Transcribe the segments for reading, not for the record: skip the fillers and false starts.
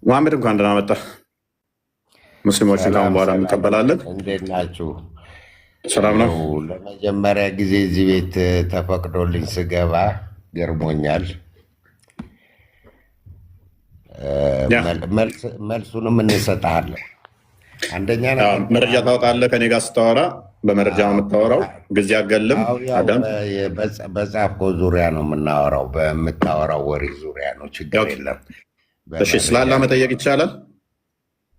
መሐመድ እንኳን ደህና መጣ። ሙስሊሞችን ካሁን በኋላ እንቀበላለን። እንዴት ናችሁ? ሰላም ነው። ለመጀመሪያ ጊዜ እዚህ ቤት ተፈቅዶልኝ ስገባ ገርሞኛል። መልሱንም እንሰጥሃለን። አንደኛ መረጃ ታወጣለህ። ከኔ ጋር ስታወራ በመረጃ ነው የምታወራው። ጊዜ አገልም አዳም በጻፍከው ዙሪያ ነው የምናወራው። በምታወራው ወሬ ዙሪያ ነው። ችግር የለም። እሺ፣ ስላላ መጠየቅ ይቻላል?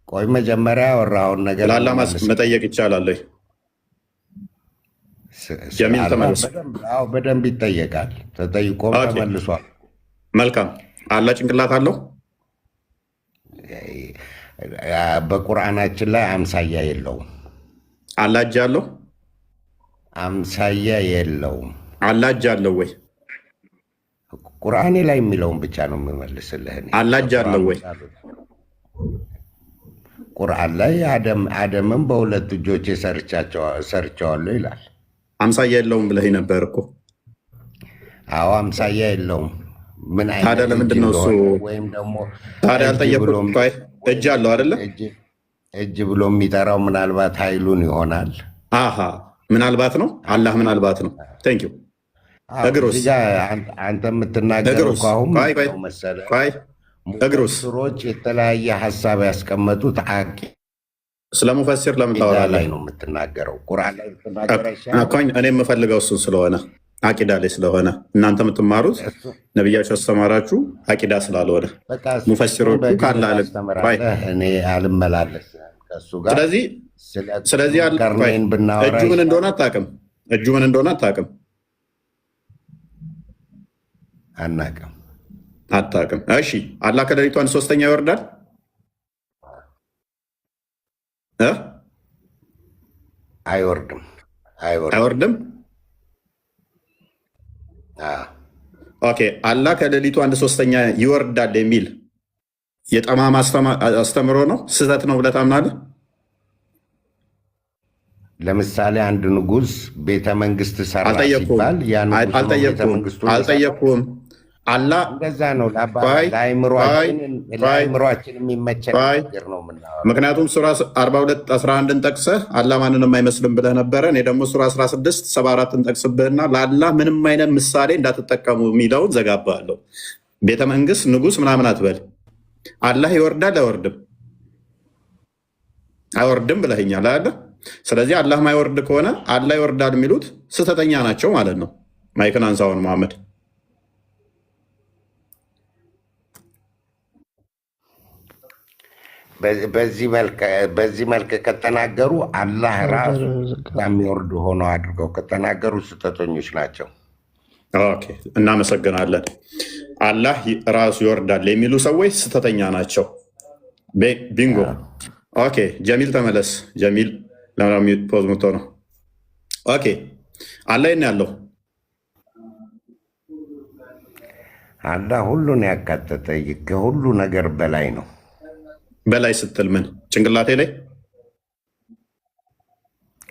ቆይ መጀመሪያ ያወራውን ነገር ስላላ መጠየቅ ይቻላል? ጀሚል ተመልሶ በደንብ ይጠየቃል። ተጠይቆም ተመልሷል። መልካም። አላ ጭንቅላት አለው? በቁርአናችን ላይ አምሳያ የለውም። አላ እጅ አለው? አምሳያ የለውም። አላ እጅ አለው ወይ? ቁርአኔ ላይ የሚለውን ብቻ ነው የምመልስልህ። አላ እጅ አለው ወይ? ቁርአን ላይ አደምም በሁለት እጆቼ ሰርቸዋለሁ ይላል። አምሳያ የለውም ብለህ ነበር እኮ። አዎ አምሳያ የለውም። ምን ታዲያ ለምንድን ነው እሱ? ወይም ደግሞ ታዲያ አልጠየቁም? እጅ አለው አይደለ? እጅ ብሎ የሚጠራው ምናልባት ኃይሉን ይሆናል። አሃ ምናልባት ነው። አላህ ምናልባት ነው። ቴንክ ዩ። እግሩስ? አንተ የምትናገረው ከአሁን መሰለህ እግሩስ? ሙፈሲሮች የተለያየ ሀሳብ ያስቀመጡት ስለ ሙፈሲር ለምን ታወራለህ? ላይ ነው የምትናገረው። ቁርአን ላይ እኔ የምፈልገው እሱ ስለሆነ አቂዳ ላይ ስለሆነ እናንተ የምትማሩት ነቢያቸው አስተማራችሁ አቂዳ ስላልሆነ ሙፈሲሮቹ ካለ እኔ አልመላለስ ከሱ ጋር። ስለዚህ እጁ ምን እንደሆነ አታውቅም። እጁ ምን እንደሆነ አታውቅም። አታውቅም። እሺ አላህ ከሌሊቱ 1/3 ይወርዳል? አይወርድም። ኦኬ። አላህ ከሌሊቱ 1/3 ይወርዳል የሚል የጠማማ አስተምሮ ነው፣ ስህተት ነው ብለህ ታምናለህ? ለምሳሌ አንድ ንጉሥ ቤተ መንግስት ሰራ ሲባል አልጠየቅኩም። አላህ እንደዛ ነው። ለአእምሯችን የሚመቸን ነገር ነው የምናወራው። ምክንያቱም ሱራ 42:11 ጠቅሰህ አላህ ማንንም አይመስልም ብለህ ነበረ። እኔ ደግሞ ሱራ 16:74 ጠቅስብህና ለአላህ ምንም አይነት ምሳሌ እንዳትጠቀሙ የሚለውን ዘጋባለሁ። ቤተ መንግስት ንጉሥ ምናምን አትበል። አላህ ይወርዳል አይወርድም ብለኸኛል አይደለ? ስለዚህ አላህ ማይወርድ ከሆነ አላህ ይወርዳል የሚሉት ስህተተኛ ናቸው ማለት ነው። ማይክን አንሳውን መሐመድ። በዚህ መልክ ከተናገሩ አላህ ራሱ የሚወርድ ሆነው አድርገው ከተናገሩ ስህተተኞች ናቸው። ኦኬ፣ እናመሰግናለን። አላህ ራሱ ይወርዳል የሚሉ ሰዎች ስህተተኛ ናቸው። ቢንጎ። ኦኬ፣ ጀሚል ተመለስ። ጀሚል ፖዝ ምቶ ነው። ኦኬ፣ አላህ የት ነው ያለው? አላህ ሁሉን ያካተተ ከሁሉ ነገር በላይ ነው። በላይ ስትል ምን? ጭንቅላቴ ላይ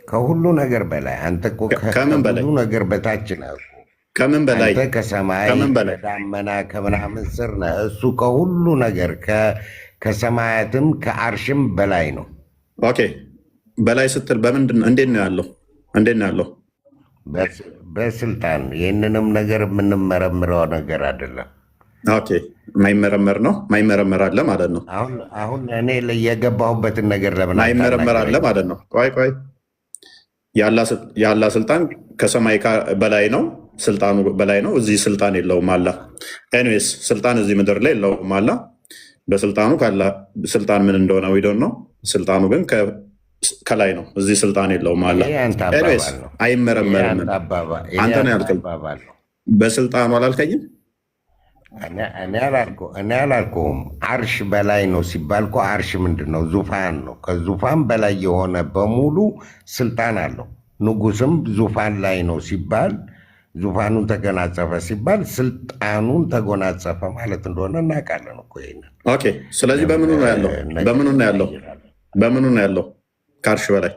ከሁሉ ነገር በላይ። አንተ እኮ ከምን በላይ ነገር በታች ነህ። ከምን በላይ? አንተ ከሰማይ ከዳመና ከምናምን ስር ነህ። እሱ ከሁሉ ነገር ከሰማያትም ከአርሽም በላይ ነው። ኦኬ፣ በላይ ስትል በምንድን ነው? እንዴት ነው ያለው? በስልጣን። ይህንንም ነገር የምንመረምረው ነገር አይደለም። ኦኬ፣ ማይመረመር ነው። ማይመረመር አለ ማለት ነው። አሁን እኔ የገባሁበትን ነገር ለምን ማይመረመር አለ ማለት ነው? ቆይ የአላህ ስልጣን ከሰማይ በላይ ነው። ስልጣኑ በላይ ነው። እዚህ ስልጣን የለውም አላ። ኤኒዌይስ ስልጣን እዚህ ምድር ላይ የለውም አላ። በስልጣኑ ካላ ስልጣን ምን እንደሆነ ዊዶን ነው። ስልጣኑ ግን ከላይ ነው። እዚህ ስልጣን የለውም አላ። ኤኒዌይስ አይመረመርም። አንተ ነው ያልከኝ። በስልጣኑ አላልከኝም። እኔ አላልኩም። አርሽ በላይ ነው ሲባል እኮ አርሽ ምንድን ነው? ዙፋን ነው። ከዙፋን በላይ የሆነ በሙሉ ስልጣን አለው። ንጉስም ዙፋን ላይ ነው ሲባል ዙፋኑን ተጎናጸፈ ሲባል ስልጣኑን ተጎናጸፈ ማለት እንደሆነ እናውቃለን እኮ ይሄንን። ኦኬ፣ ስለዚህ በምኑ ነው ያለው? ከአርሽ በላይ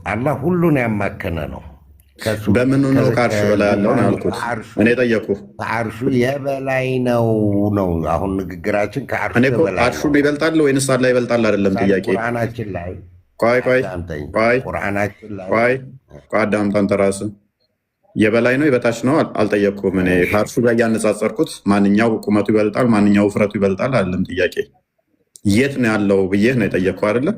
አላህ ሁሉን ያማከነ ነው። በምኑ ነው ከአርሽ በላይ ያለው ነው ያልኩት። እኔ ጠየኩህ። ከአርሹ የበላይ ነው ነው አሁን ንግግራችን። ከአርሹ እኔ እኮ የበላይ አርሹ ነው። ይበልጣል ወይንስ አላህ ይበልጣል አይደለም ጥያቄ። ቁርአናችን ላይ ቆይ አዳምጠኝ። ቆይ ቁርአናችን ላይ ቆይ አዳምጥ። አንተ ራስህ የበላይ ነው የበታች ነው አልጠየቅኩም። እኔ ከአርሹ ጋር እያነጻጸርኩት ማንኛው ቁመቱ ይበልጣል ማንኛው ውፍረቱ ይበልጣል አይደለም ጥያቄ። የት ነው ያለው ብዬህ ነው የጠየቅኩህ አይደለም።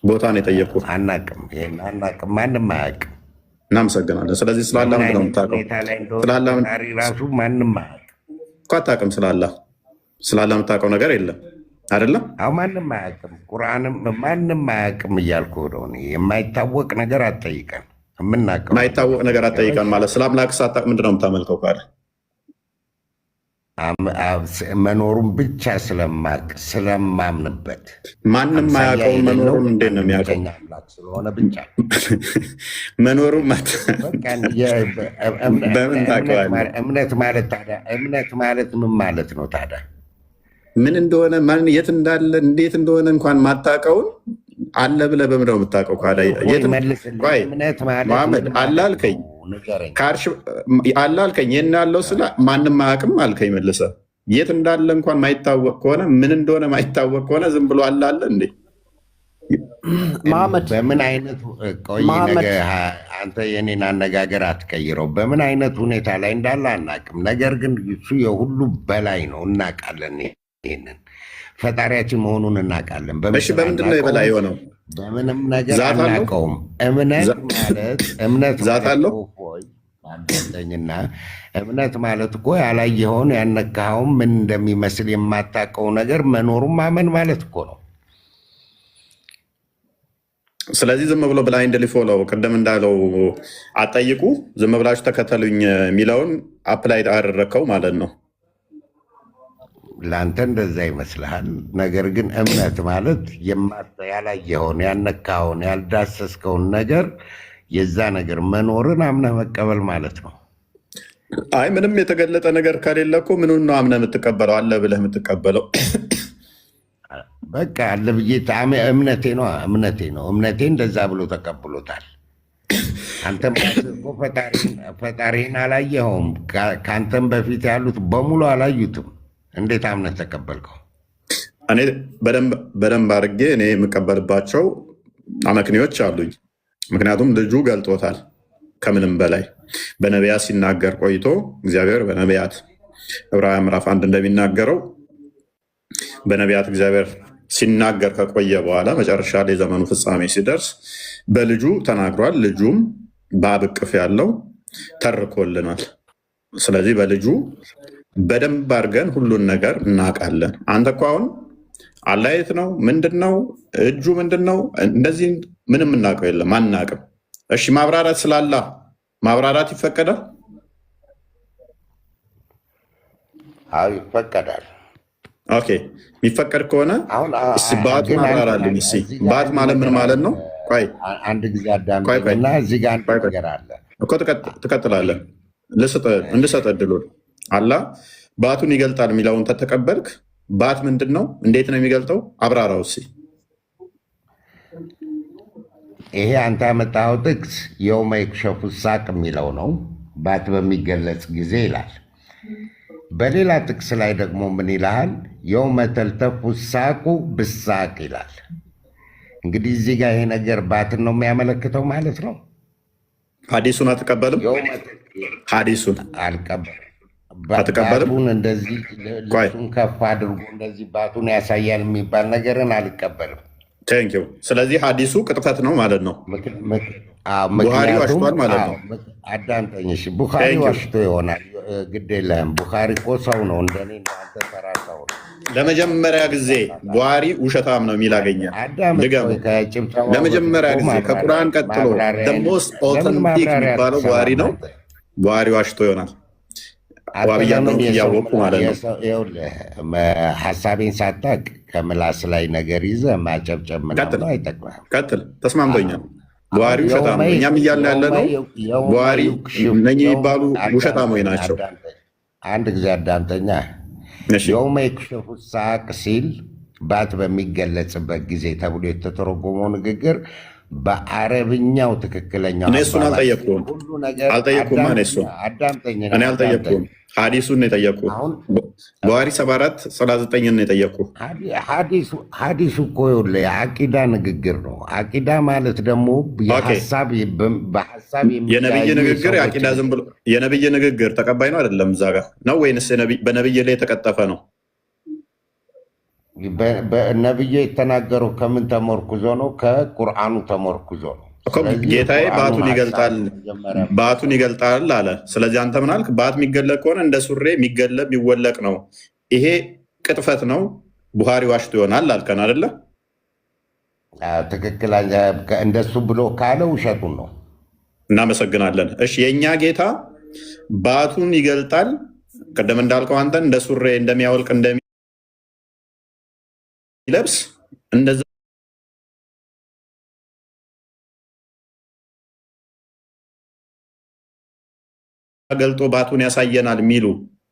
ቦታ ነው የጠየቅኩህ። አናቅም፣ ይሄን አናቅም፣ ማንም አያውቅም። እናመሰግናለን። ስለዚህ ስላላ ምንድን ነው የምታውቀው? ስላላ ራሱ ማንም አያውቅም እኮ አታውቅም። ስላላ የምታውቀው ነገር የለም አይደለም። አሁ ማንም አያውቅም። ቁርአንም ማንም አያውቅም እያልኩ ነው። የማይታወቅ ነገር አትጠይቀን። የምናውቀው የማይታወቅ ነገር አትጠይቀን ማለት ስለ አምላክ ሳታውቅ ምንድን ነው የምታመልከው? ካለ መኖሩን ብቻ ስለማምንበት ማንም ማያውቀውን መኖሩን እንዴት ነው የሚያውቀው? አምላክ ስለሆነ ብቻ መኖሩን በምን ታውቀዋለህ? እምነት ማለት ታዲያ እምነት ማለት ምን ማለት ነው ታዲያ? ምን እንደሆነ ማን የት እንዳለ እንዴት እንደሆነ እንኳን ማታውቀውን አለ ብለህ በምን ነው የምታውቀው? መሐመድ አለ አልከኝ፣ አለ አልከኝ። የት ያለው ስለ ማንም አያውቅም አልከኝ። መልሰህ የት እንዳለ እንኳን ማይታወቅ ከሆነ ምን እንደሆነ ማይታወቅ ከሆነ ዝም ብሎ አለ አለ እንዴ? በምን አይነት ቆይ ነገ አንተ የኔን አነጋገር አትቀይረው። በምን አይነት ሁኔታ ላይ እንዳለ አናውቅም። ነገር ግን እሱ የሁሉ በላይ ነው፣ እናውቃለን። ይሄንን ፈጣሪያችን መሆኑን እናውቃለን። በምንድን ነው የበላይ የሆነው? በምንም ነገር አናውቀውም። እምነት ዛት አለው አደኝና እምነት ማለት እኮ ያላየኸውን ያነካኸውን ምን እንደሚመስል የማታውቀው ነገር መኖሩን ማመን ማለት እኮ ነው። ስለዚህ ዝም ብሎ ብላይንድ ሊፎሎው ቅድም እንዳለው አጠይቁ ዝም ብላችሁ ተከተሉኝ የሚለውን አፕላይ አደረግከው ማለት ነው። ለአንተ እንደዛ ይመስልሃል። ነገር ግን እምነት ማለት ያላየኸውን ያነካኸውን ያልዳሰስከውን ነገር የዛ ነገር መኖርን አምነህ መቀበል ማለት ነው። አይ ምንም የተገለጠ ነገር ከሌለ እኮ ምኑን ነው አምነህ የምትቀበለው? አለ ብለህ የምትቀበለው በቃ አለ ብዬ እምነቴ ነው እምነቴ እንደዛ ብሎ ተቀብሎታል። አንተም ፈጣሪን አላየኸውም። ከአንተም በፊት ያሉት በሙሉ አላዩትም። እንዴት አምነህ ተቀበልከው? እኔ በደንብ አድርጌ እኔ የምቀበልባቸው አመክንዮች አሉኝ። ምክንያቱም ልጁ ገልጦታል። ከምንም በላይ በነቢያት ሲናገር ቆይቶ እግዚአብሔር በነቢያት ዕብራውያን ምዕራፍ 1 እንደሚናገረው በነቢያት እግዚአብሔር ሲናገር ከቆየ በኋላ መጨረሻ ላይ ዘመኑ ፍጻሜ ሲደርስ በልጁ ተናግሯል። ልጁም በአብ እቅፍ ያለው ተርኮልናል። ስለዚህ በልጁ በደንብ አድርገን ሁሉን ነገር እናውቃለን። አንተ እኮ አሁን አላህ የት ነው? ምንድን ነው? እጁ ምንድን ነው? እንደዚህ ምንም እናውቀው የለም፣ አናውቅም። እሺ ማብራራት ስላላ ማብራራት ይፈቀዳል? አዎ ይፈቀዳል። ኦኬ የሚፈቀድ ከሆነ ባቱ ማብራራልኝ። ባት ማለት ምን ማለት ነው? ቆይ አንድ ጊዜ አዳምጠኝና እዚህ ጋር አንድ ነገር አለ እኮ ትቀጥላለህ። እንድሰጥ እድሉን አላህ ባቱን ይገልጣል የሚለውን ተተቀበልክ። ባት ምንድን ነው? እንዴት ነው የሚገልጠው? አብራራው እስኪ። ይሄ አንተ ያመጣኸው ጥቅስ የውመ ይክሸፉ ሳቅ የሚለው ነው። ባት በሚገለጽ ጊዜ ይላል። በሌላ ጥቅስ ላይ ደግሞ ምን ይልሃል? የውመ ተልተፉ ሳቁ ብሳቅ ይላል። እንግዲህ እዚህ ጋር ይሄ ነገር ባትን ነው የሚያመለክተው ማለት ነው። ሀዲሱን አትቀበልም? ሀዲሱን አልቀበልም። አትቀበልም? ባቱን እንደዚህ ልብሱን ከፍ አድርጎ እንደዚህ ባቱን ያሳያል የሚባል ነገርን አልቀበልም። ቴንኪው። ስለዚህ ሀዲሱ ቅጥፈት ነው ማለት ነው። ቡኻሪ ዋሽቷል ማለት ነው። አዳምጠኝ እሺ። ቡኻሪ ዋሽቶ ይሆናል፣ ግድ የለህም። ቡኻሪ እኮ ሰው ነው፣ እንደኔ እንዳንተ ተራ ሰው ነው። ለመጀመሪያ ጊዜ ቡኻሪ ውሸታም ነው የሚል አገኘ። ለመጀመሪያ ጊዜ ከቁርአን ቀጥሎ ሞስት ኦተንቲክ የሚባለው ቡኻሪ ነው። ቡኻሪ ዋሽቶ ይሆናል። ዋብያነው እያወቁ ማለት ነው። ሀሳቤን ሳታቅ ከምላስ ላይ ነገር ይዘህ ማጨብጨብ ምናምን አይጠቅምህም። ቀጥል። ተስማምቶኛል። ቡኻሪ ውሸታም ነው። እኛም እያልን ያለ ነው ቡኻሪ እነኚህ የሚባሉ ውሸታሞች ናቸው። አንድ ጊዜ አዳምጠኛ። የውመ ይክሸፉ ሳቅ ሲል ባት በሚገለጽበት ጊዜ ተብሎ የተተረጎመው ንግግር በአረብኛው ትክክለኛው እኔ እሱን አልጠየቅኩም። ሁሉ ነገር አልጠየቅኩም። እኔ እሱን አዳምጠኝ። እኔ አልጠየቅኩም። ሐዲሱን ነው የጠየቅኩህ። ቡኻሪ 74:39 ነው የጠየቅኩህ። ሐዲሱ እኮ ይኸውልህ የአቂዳ ንግግር ነው። አቂዳ ማለት ደግሞ በሀሳብ የነብይ ንግግር የአቂዳ ዝም ብሎ የነብይ ንግግር ተቀባይ ነው አይደለም? እዛ ጋር ነው ወይንስ በነብይ ላይ የተቀጠፈ ነው? ነብዩ የተናገረው ከምን ተመርኩዞ ነው? ከቁርአኑ ተመርኩዞ ነው። ጌታዬ ባቱን ይገልጣል አለ። ስለዚህ አንተ ምን አልክ? ባት የሚገለጥ ከሆነ እንደ ሱሬ የሚገለጥ የሚወለቅ ነው። ይሄ ቅጥፈት ነው፣ ቡኻሪ ዋሽቶ ይሆናል አልከን አይደለ? ትክክል። እንደሱ ብሎ ካለ ውሸቱን ነው። እናመሰግናለን። እሺ የእኛ ጌታ ባቱን ይገልጣል። ቀደም እንዳልከው አንተን እንደ ሱሬ እንደሚያወልቅ እንደሚለብስ እንደዛ ገልጦ ባቱን ያሳየናል የሚሉ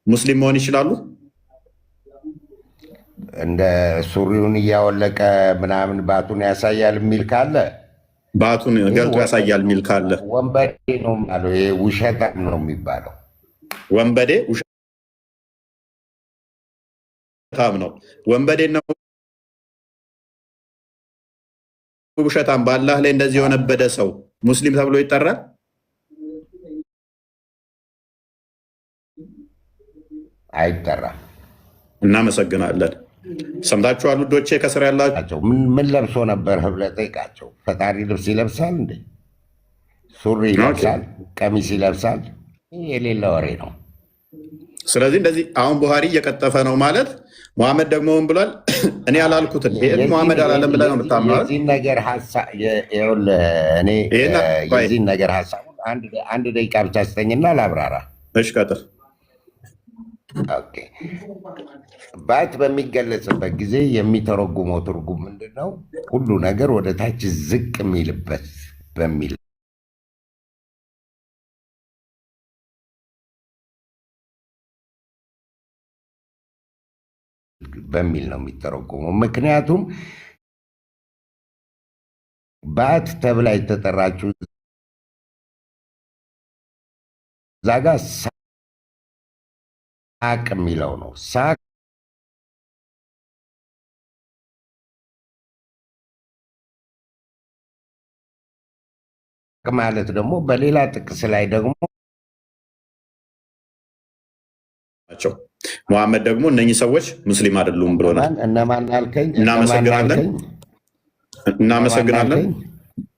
ሙስሊም መሆን ይችላሉ? እንደ ሱሪውን እያወለቀ ምናምን ባቱን ያሳያል የሚል ካለ ባቱን ገልጦ ያሳያል የሚል ካለ ወንበዴ ነው የሚባለው። ይሄ ውሸታም ነው የሚባለው። ወንበዴ ውሸታም ነው። ወንበዴ ነው ውሸታም። በአላህ ላይ እንደዚህ የሆነበደ ሰው ሙስሊም ተብሎ ይጠራል? አይጠራም። እናመሰግናለን። ሰምታችኋል ውዶቼ፣ ከስር ያላቸው ምን ለብሶ ነበር ብለህ ጠይቃቸው። ፈጣሪ ልብስ ይለብሳል እንዴ? ሱሪ ይለብሳል? ቀሚስ ይለብሳል? የሌለ ወሬ ነው። ስለዚህ እንደዚህ አሁን ቡኻሪ እየቀጠፈ ነው ማለት ሙሐመድ ደግሞ ምን ብሏል? እኔ አላልኩትም። ይሄን ሙሐመድ አላለም ብለህ ነው የምታምነው? የዚህን ነገር ሀሳቡን አንድ ደቂቃ ብቻ ስጠኝና ላብራራ። እሺ ቀጥል። ባት በሚገለጽበት ጊዜ የሚተረጉመው ትርጉም ምንድን ነው? ሁሉ ነገር ወደ ታች ዝቅ የሚልበት በሚል ነው የሚተረጉመው። ምክንያቱም ባት ተብላ የተጠራችው እዛ ጋ ሳቅ የሚለው ነው። ሳቅ ማለት ደግሞ በሌላ ጥቅስ ላይ ደግሞ ናቸው። ሙሐመድ ደግሞ እነኚህ ሰዎች ሙስሊም አይደሉም ብሎናል። እነማን አልከኝ? እናመሰግናለን።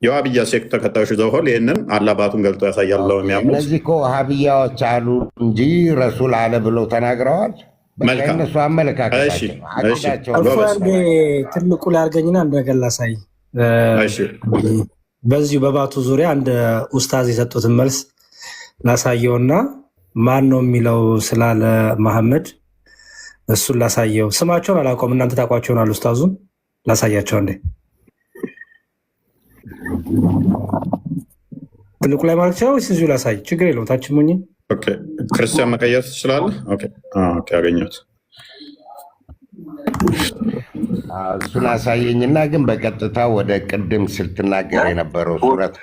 የዋህብያ ሴክት ተከታዮች ዘውሆል ይህንን አላባቱን ገልጦ ያሳያል ብለው የሚያምኑት እነዚህ እኮ ዋህብያዎች አሉ እንጂ ረሱል አለ ብለው ተናግረዋል። እነሱ አመለካከታቸው ትልቁ ላይ አድርገኝና አንድ ነገር ላሳይ። በዚሁ በባቱ ዙሪያ አንድ ኡስታዝ የሰጡትን መልስ ላሳየውና ማን ነው የሚለው ስላለ መሐመድ እሱን ላሳየው። ስማቸውን አላውቀውም፣ እናንተ ታውቋቸው ይሆናል። ኡስታዙን ላሳያቸው እንዴ ትልቁ ላይ ማለት ነው ወይስ እዚሁ ላሳይ? ችግር የለውም። ታች ሞኝ ክርስቲያን መቀየር ትችላለህ። ያገኘሁት እሱን አሳየኝና ግን በቀጥታ ወደ ቅድም ስትናገር የነበረው ሱረት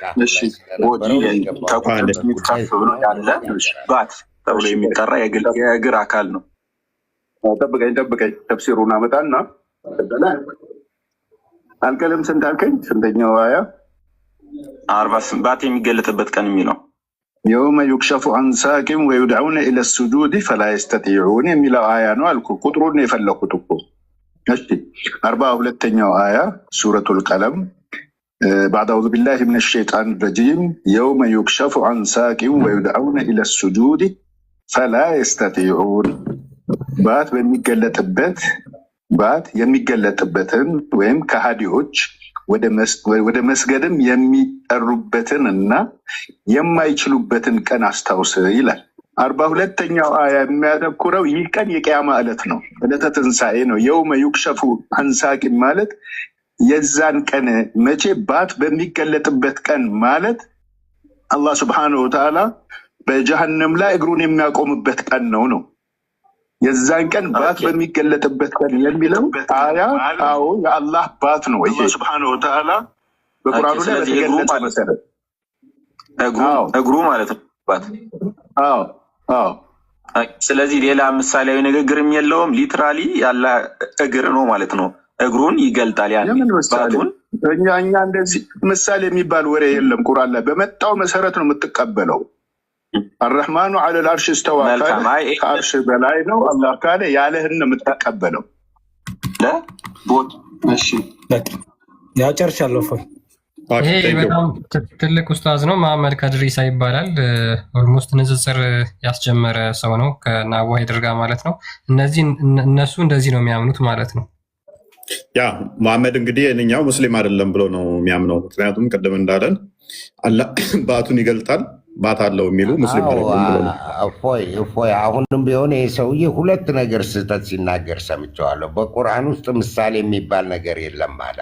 ባት ተብሎ የሚጠራ የእግር አካል ነው። ጠብቀኝ ተፍሲሩን አመጣና አልቀለም። ስንት አልከኝ? ስንተኛው አያ? 40 ባት የሚገለጥበት ቀን የሚለው የውመ ዩክሸፉ አን ሳቂም ወዩድዑነ ኢለ ሱጁድ ፈላ የስተጢዑን የሚለው አያ ነው አልኩ። ቁጥሩን የፈለኩት እኮ። እሺ 42ኛው አያ ሱረቱል ቀለም بعد أعوذ بالله من الشيطان الرجيم يوم يكشف عن ساق ويدعون إلى السجود فلا يستطيعون ባት የሚገለጥበትን ወይም ከሃዲዎች ወደ መስገድም የሚጠሩበትን እና የማይችሉበትን ቀን አስታውስ ይላል። 42ኛው አያ የሚያተኩረው ይህ ቀን የቂያማ ዕለት ነው፣ ዕለተ ትንሣኤ ነው። የውመ ዩክሸፉ አን ሳቅ ማለት የዛን ቀን መቼ? ባት በሚገለጥበት ቀን ማለት አላህ ስብሐነሁ ወተዓላ በጀሃነም ላይ እግሩን የሚያቆምበት ቀን ነው። የዛን ቀን ባት በሚገለጥበት ቀን የሚለው አያ አዎ የአላህ ባት ነው። ይሄ ሱብሃነሁ ወተዓላ በቁርአኑ ላይ በተገለጸ መሰረት እግሩ ማለት ነው። አዎ አዎ። ስለዚህ ሌላ ምሳሌያዊ ንግግርም የለውም። ሊትራሊ ያለ እግር ነው ማለት ነው። እግሩን ይገልጣል። ያንን እኛ እንደዚህ ምሳሌ የሚባል ወሬ የለም። ቁርአን ላይ በመጣው መሰረት ነው የምትቀበለው። አርረህማኑ ዐለል አርሽ እስተዋ ከአርሽ በላይ ነው አላህ ካለ ያለህን ነው የምትቀበለው። ያው ጨርሻለሁ። ይሄ በጣም ትልቅ ኡስታዝ ነው። መሐመድ ከድሪሳ ይባላል። ኦልሞስት ንጽጽር ያስጀመረ ሰው ነው ከአቡ ሀይደር ጋር ማለት ነው። እነሱ እንደዚህ ነው የሚያምኑት ማለት ነው። ያ መሐመድ እንግዲህ እኛው ሙስሊም አይደለም ብሎ ነው የሚያምነው። ምክንያቱም ቅድም እንዳለን አላህ ባቱን ይገልጣል ባት አለው የሚሉ ሙስሊም እፎይ አሁንም ቢሆን ይህ ሰውዬ ሁለት ነገር ስህተት ሲናገር ሰምቸዋለሁ። በቁርአን ውስጥ ምሳሌ የሚባል ነገር የለም ማለት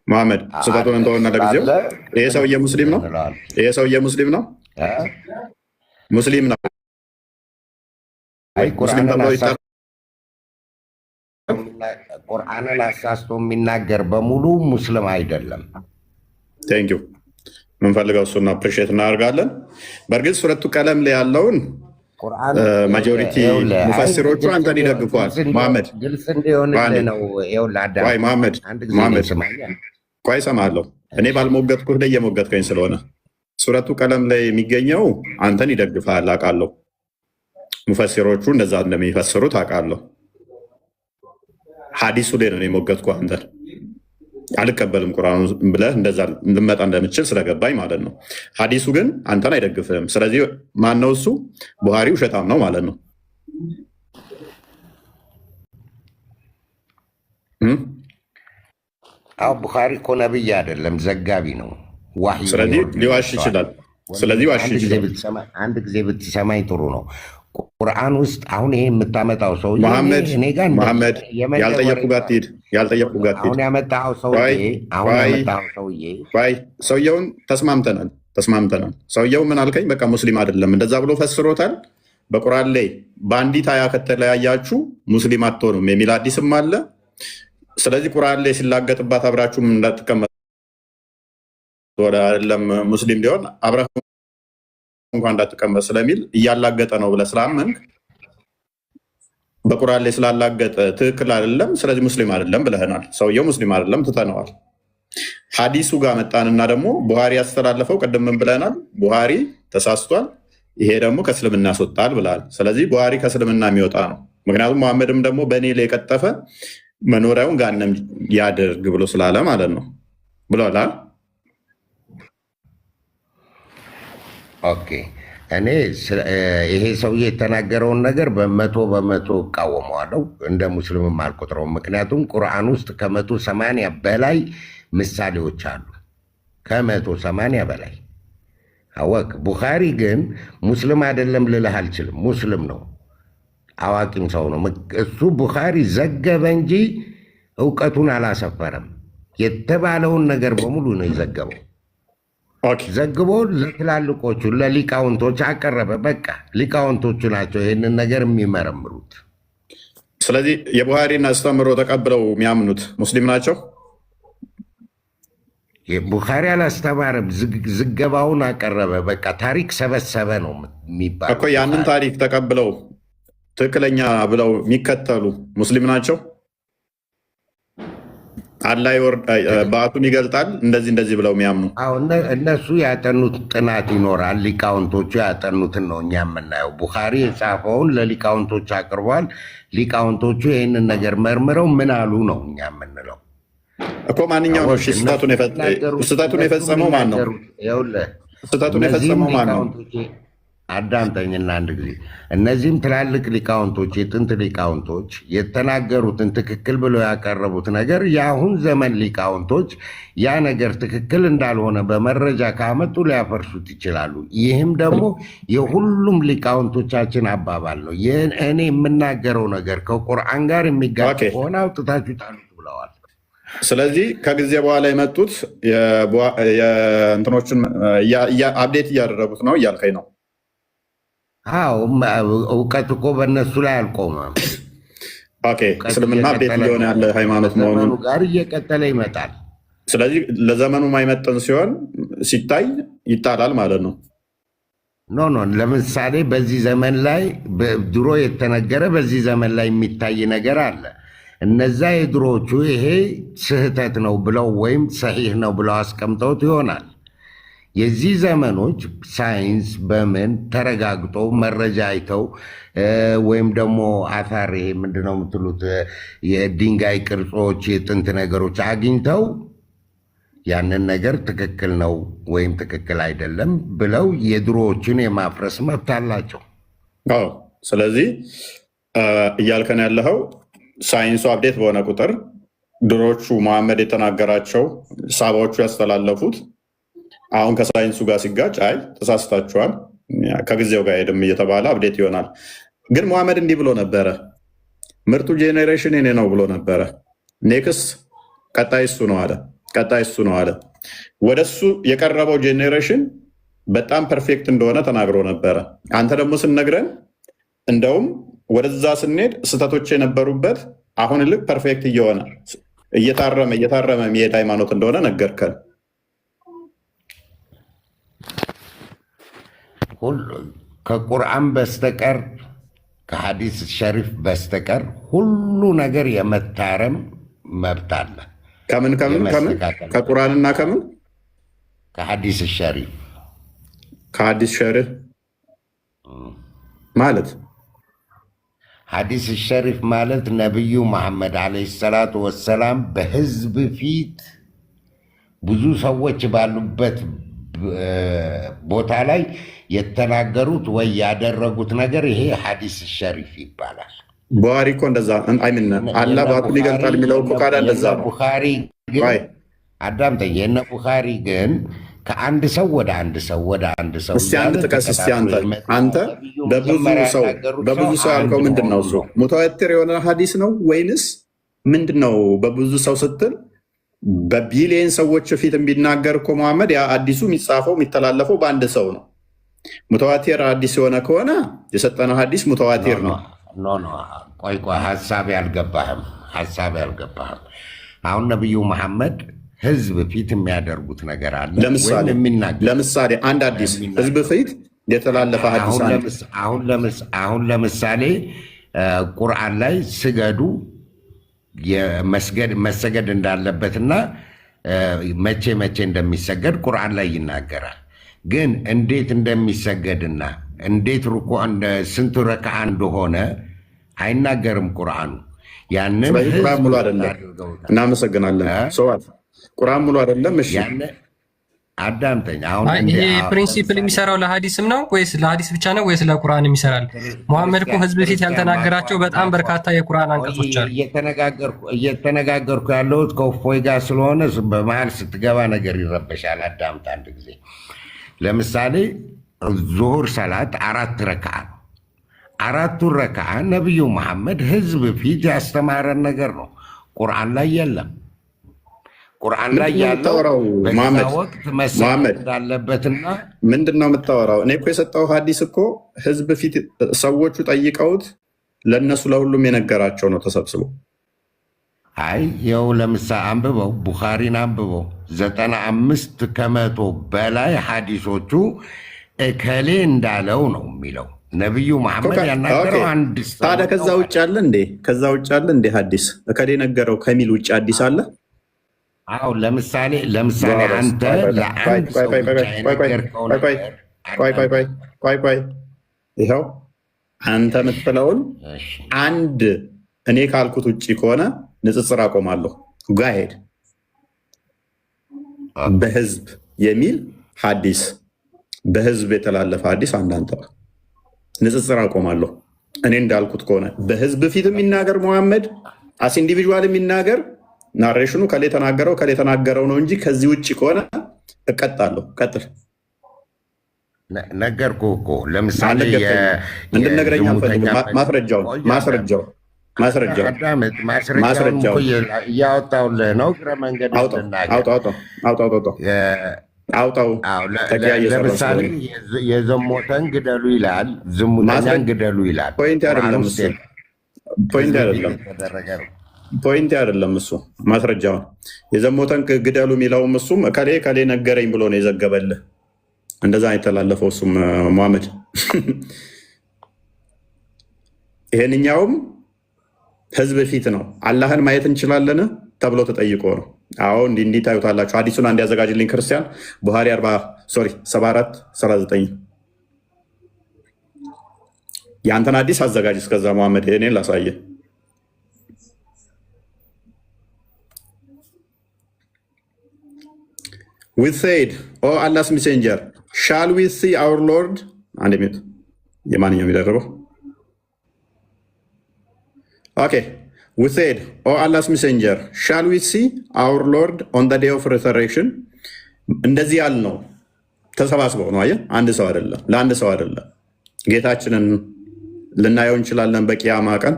መሐመድ ስህተቱን እንተውና ለጊዜው ይሄ ሰውዬ ሙስሊም ነው። ይሄ ሰውዬ ሙስሊም ነው። ሙስሊም ነው። ቁርአንን አሳስቶ የሚናገር በሙሉ ሙስሊም አይደለም። ቴንክ ዩ የምንፈልገው እሱን አፕሪሼት እናደርጋለን። በእርግጥ ሱረቱ ቀለም ላይ ያለውን ማጆሪቲ ሙፈሲሮቹ አንተን ይደግፈዋል። መሐመድ ቆይ እሰማለሁ። እኔ ባልሞገጥኩህ ላይ እየሞገጥከኝ ስለሆነ ሱረቱ ቀለም ላይ የሚገኘው አንተን ይደግፋል አውቃለሁ። ሙፈሲሮቹ እንደዛ እንደሚፈስሩት አውቃለሁ። ሀዲሱ ላይ ነው የሞገጥኩህ አንተን አልቀበልም ቁርአኑ ብለህ እንደዛ ልመጣ እንደምችል ስለገባኝ ማለት ነው። ሀዲሱ ግን አንተን አይደግፍም። ስለዚህ ማነው እሱ? ቡሃሪ ውሸታም ነው ማለት ነው። ቡኻሪ እኮ ነብይ አይደለም ዘጋቢ ነው። ስለዚህ ሊዋሽ ይችላል። ስለዚህ ዋሽ ይችላል። አንድ ጊዜ ብትሰማኝ ጥሩ ነው። ቁርአን ውስጥ አሁን ይሄ የምታመጣው ሰው መሐመድ ያልጠየቁ ጋር ትሄድ ያልጠየቁ ጋር ትሄድ። ሰውየውን ተስማምተናል። ሰውየው ምን አልከኝ? በቃ ሙስሊም አይደለም እንደዛ ብሎ ፈስሮታል። በቁርአን ላይ በአንዲት አያ ከተለያያችሁ ሙስሊም አትሆኑም የሚል አዲስም አለ። ስለዚህ ቁርአን ላይ ሲላገጥባት አብራችሁም እንዳትቀመጡ አይደለም ሙስሊም ሊሆን አብረህ እንኳን እንዳትቀመጥ ስለሚል እያላገጠ ነው ብለህ ስላመንክ በቁርአን ላይ ስላላገጠ ትክክል አይደለም፣ ስለዚህ ሙስሊም አይደለም ብለህናል። ሰውየው ሙስሊም አይደለም ትተነዋል። ሀዲሱ ጋር መጣንና ደግሞ ቡሃሪ ያስተላለፈው ቅድም ምን ብለናል? ቡሃሪ ተሳስቷል፣ ይሄ ደግሞ ከእስልምና ያስወጣል ብለሃል። ስለዚህ ቡሃሪ ከእስልምና የሚወጣ ነው። ምክንያቱም መሐመድም ደግሞ በእኔ ላይ የቀጠፈ መኖሪያውን ጋነም ያደርግ ብሎ ስላለ ማለት ነው ብለዋል። ኦኬ እኔ ይሄ ሰውዬ የተናገረውን ነገር በመቶ እቃወመዋለሁ። እንደ ሙስሊምም አልቆጥረውም። ምክንያቱም ቁርአን ውስጥ 180 በላይ ምሳሌዎች አሉ። 180 በላይ አወቅ። ቡኻሪ ግን ሙስሊም አይደለም ልልህ አልችልም። ሙስሊም ነው፣ አዋቂም ሰው ነው። እሱ ቡኻሪ ዘገበ እንጂ እውቀቱን አላሰፈረም። የተባለውን ነገር በሙሉ ነው የዘገበው። ዘግቦ ለትላልቆቹ ለሊቃውንቶች አቀረበ። በቃ ሊቃውንቶቹ ናቸው ይህንን ነገር የሚመረምሩት። ስለዚህ የቡሃሪን አስተምሮ ተቀብለው የሚያምኑት ሙስሊም ናቸው። ቡኻሪ አላስተማረም፣ ዝገባውን አቀረበ። በቃ ታሪክ ሰበሰበ ነው የሚባለው እኮ። ያንን ታሪክ ተቀብለው ትክክለኛ ብለው የሚከተሉ ሙስሊም ናቸው። አላህ በአቱን ይገልጣል እንደዚህ ብለው የሚያምኑ እነሱ ያጠኑት ጥናት ይኖራል። ሊቃውንቶቹ ያጠኑትን ነው እኛ የምናየው። ቡኻሪ የጻፈውን ለሊቃውንቶች አቅርቧል። ሊቃውንቶቹ ይህንን ነገር መርምረው ምን አሉ ነው እኛ የምንለው እኮ። ማንኛው ነው ስህተቱን የፈጸመው ማን ነው? ስህተቱን የፈጸመው ማን ነው? አዳምጠኝና አንድ ጊዜ እነዚህም ትላልቅ ሊቃውንቶች የጥንት ሊቃውንቶች የተናገሩትን ትክክል ብለው ያቀረቡት ነገር የአሁን ዘመን ሊቃውንቶች ያ ነገር ትክክል እንዳልሆነ በመረጃ ካመጡ ሊያፈርሱት ይችላሉ። ይህም ደግሞ የሁሉም ሊቃውንቶቻችን አባባል ነው። እኔ የምናገረው ነገር ከቁርአን ጋር የሚጋጭ ከሆነ አውጥታችሁ ጣሉት ብለዋል። ስለዚህ ከጊዜ በኋላ የመጡት እንትኖችን አፕዴት እያደረጉት ነው እያልከኝ ነው? እውቀት እኮ በእነሱ ላይ አልቆመም። እስልምና አፕዴት እየሆነ ያለ ሃይማኖት መሆኑን ጋር እየቀጠለ ይመጣል። ስለዚህ ለዘመኑ የማይመጠን ሲሆን ሲታይ ይጣላል ማለት ነው። ኖ ለምሳሌ በዚህ ዘመን ላይ ድሮ የተነገረ በዚህ ዘመን ላይ የሚታይ ነገር አለ። እነዛ የድሮዎቹ ይሄ ስህተት ነው ብለው ወይም ሰሒህ ነው ብለው አስቀምጠውት ይሆናል። የዚህ ዘመኖች ሳይንስ በምን ተረጋግጦ መረጃ አይተው ወይም ደግሞ አታር ይሄ ምንድነው የምትሉት የድንጋይ ቅርጾች የጥንት ነገሮች አግኝተው ያንን ነገር ትክክል ነው ወይም ትክክል አይደለም ብለው የድሮዎችን የማፍረስ መብት አላቸው። ስለዚህ እያልከን ያለኸው ሳይንሱ አብዴት በሆነ ቁጥር ድሮቹ መሐመድ የተናገራቸው ሳባዎቹ ያስተላለፉት አሁን ከሳይንሱ ጋር ሲጋጭ አይ ተሳስታችኋል፣ ከጊዜው ጋር ሄድም እየተባለ አብዴት ይሆናል። ግን መሐመድ እንዲህ ብሎ ነበረ፣ ምርጡ ጄኔሬሽን እኔ ነው ብሎ ነበረ። ኔክስት ቀጣይ እሱ ነው አለ። ወደሱ የቀረበው ጄኔሬሽን በጣም ፐርፌክት እንደሆነ ተናግሮ ነበረ። አንተ ደግሞ ስነግረን እንደውም ወደዛ ስንሄድ ስህተቶች የነበሩበት አሁን ልክ ፐርፌክት እየሆነ እየታረመ የሚሄድ ሃይማኖት እንደሆነ ነገርከን። ከቁርአን በስተቀር ከሐዲስ ሸሪፍ በስተቀር ሁሉ ነገር የመታረም መብት አለ። ከምን ከቁርአንና ከምን ከሐዲስ ሸሪፍ ከሐዲስ ሸሪፍ ማለት ሐዲስ ሸሪፍ ማለት ነቢዩ መሐመድ ዓለይሂ ሰላቱ ወሰላም በህዝብ ፊት ብዙ ሰዎች ባሉበት ቦታ ላይ የተናገሩት ወይ ያደረጉት ነገር ይሄ ሐዲስ ሸሪፍ ይባላል። ቡኻሪ እኮ እንደዛ አላህ ባቱን ይገልጣል የሚለው እኮ ቃል እንደዛ ነው። ቡኻሪ ግን አዳምጠኝ፣ የነ ቡኻሪ ግን ከአንድ ሰው ወደ አንድ ሰው እስቲ አንድ ጥቀስ እስቲ አንተ በብዙ ሰው ያልከው ምንድን ነው? እሱ ሙተዋቲር የሆነ ሐዲስ ነው ወይንስ ምንድን ነው? በብዙ ሰው ስትል በቢሊየን ሰዎች ፊት ቢናገር እኮ መሐመድ ያ አዲሱ የሚጻፈው የሚተላለፈው በአንድ ሰው ነው። ሙተዋቲር አዲስ የሆነ ከሆነ የሰጠነው ሐዲስ ሙተዋቲር ነው። ቆይ ሀሳብ ያልገባህም። አሁን ነቢዩ መሐመድ ህዝብ ፊት የሚያደርጉት ነገር አለ። ለምሳሌ አንድ አዲስ ህዝብ ፊት የተላለፈ ሐዲስ አሁን ለምሳሌ ቁርአን ላይ ስገዱ መሰገድ እንዳለበትና መቼ እንደሚሰገድ ቁርአን ላይ ይናገራል። ግን እንዴት እንደሚሰገድና እንዴት ሩኩ ስንት ረክዓ እንደሆነ አይናገርም ቁርአኑ። ያንን ቁርአን ሙሉ አይደለም። እናመሰግናለን። ቁርአን ሙሉ አይደለም። እሺ አዳምጠኝ። አሁን ይሄ ፕሪንሲፕል የሚሰራው ለሐዲስም ነው ወይስ ለሐዲስ ብቻ ነው ወይስ ለቁርአንም ይሰራል? መሐመድ እኮ ህዝብ ፊት ያልተናገራቸው በጣም በርካታ የቁርአን አንቀጾች አሉ። እየተነጋገርኩ ያለሁት ከእፎይ ጋር ስለሆነ በመሀል ስትገባ ነገር ይረበሻል። አዳምጥ አንድ ጊዜ። ለምሳሌ ዙሁር ሰላት 4 ረክዓ ነው። 4ቱን ረክዓ ነቢዩ መሐመድ ህዝብ ፊት ያስተማረን ነገር ነው። ቁርአን ላይ የለም። ቁርአን ላይ ያለው በዛ ወቅት መሰገድ እንዳለበትና ምንድን ነው የምታወራው? እኔ እኮ የሰጠው ሐዲስ እኮ ህዝብ ፊት ሰዎቹ ጠይቀውት ለእነሱ ለሁሉም የነገራቸው ነው ተሰብስቦ። አይ ይኸው ለምሳሌ አንብበው፣ ቡኻሪን አንብበው። 95% በላይ ሐዲሶቹ እከሌ እንዳለው ነው የሚለው። ነቢዩ መሐመድ ያናገረው አንድ ሰው። ታዲያ ከዛ ውጭ አለ እንዴ? ሐዲስ እከሌ ነገረው ከሚል ውጭ አዲስ አለ? አዎ ለምሳሌ አንተ ለአንድ ሰው ብቻ የነገርከው ነገር ይኸው አንተ የምትለውን አንድ እኔ ካልኩት ውጭ ከሆነ ንጽጽር አቆማለሁ። ጋሄድ በህዝብ የሚል ሐዲስ በህዝብ የተላለፈ ሐዲስ አንዳንተ ንጽጽር አቆማለሁ። እኔ እንዳልኩት ከሆነ በህዝብ ፊት የሚናገር መሐመድ አስ ኢንዲቪዥዋል የሚናገር ናሬሽኑ ከሌ ተናገረው ነው እንጂ ከዚህ ውጭ ከሆነ እቀጣለሁ። ቀጥል። ነገርኩህ እኮ ለምሳሌ እንድነግረኝ አልፈልግም። ማስረጃው እያወጣሁልህ ነው። እግረ መንገድ ለምሳሌ የዘሞተን ግደሉ ይላል፣ ዝሙተኛን ግደሉ ይላል። ፖይንት አይደለም። ፖይንት አይደለም እሱ ማስረጃውን የዘሞተን ግደሉ የሚለውም እሱም ከሌ ከሌ ነገረኝ ብሎ ነው የዘገበልህ። እንደዛ የተላለፈው እሱም መሐመድ ይሄንኛውም ህዝብ ፊት ነው። አላህን ማየት እንችላለን ተብሎ ተጠይቆ ነው። አዎ እንዲህ ታዩታላችሁ። አዲሱን አንድ ያዘጋጅልኝ ክርስቲያን ቡሃሪ 74:39 የአንተን አዲስ አዘጋጅ። እስከዛ መሐመድ እኔ ላሳየ We said, oh Allah's messenger, shall we see our Lord? አንድ ሚኒት የማንኛው የሚደረበው? Okay. We said, oh Allah's messenger, shall we see our Lord on the day of resurrection? እንደዚህ ያልነው ተሰባስበው ነው። አየህ፣ አንድ ሰው አይደለም፣ ለአንድ ሰው አይደለም። ጌታችንን ልናየው እንችላለን በቂያማ ቀን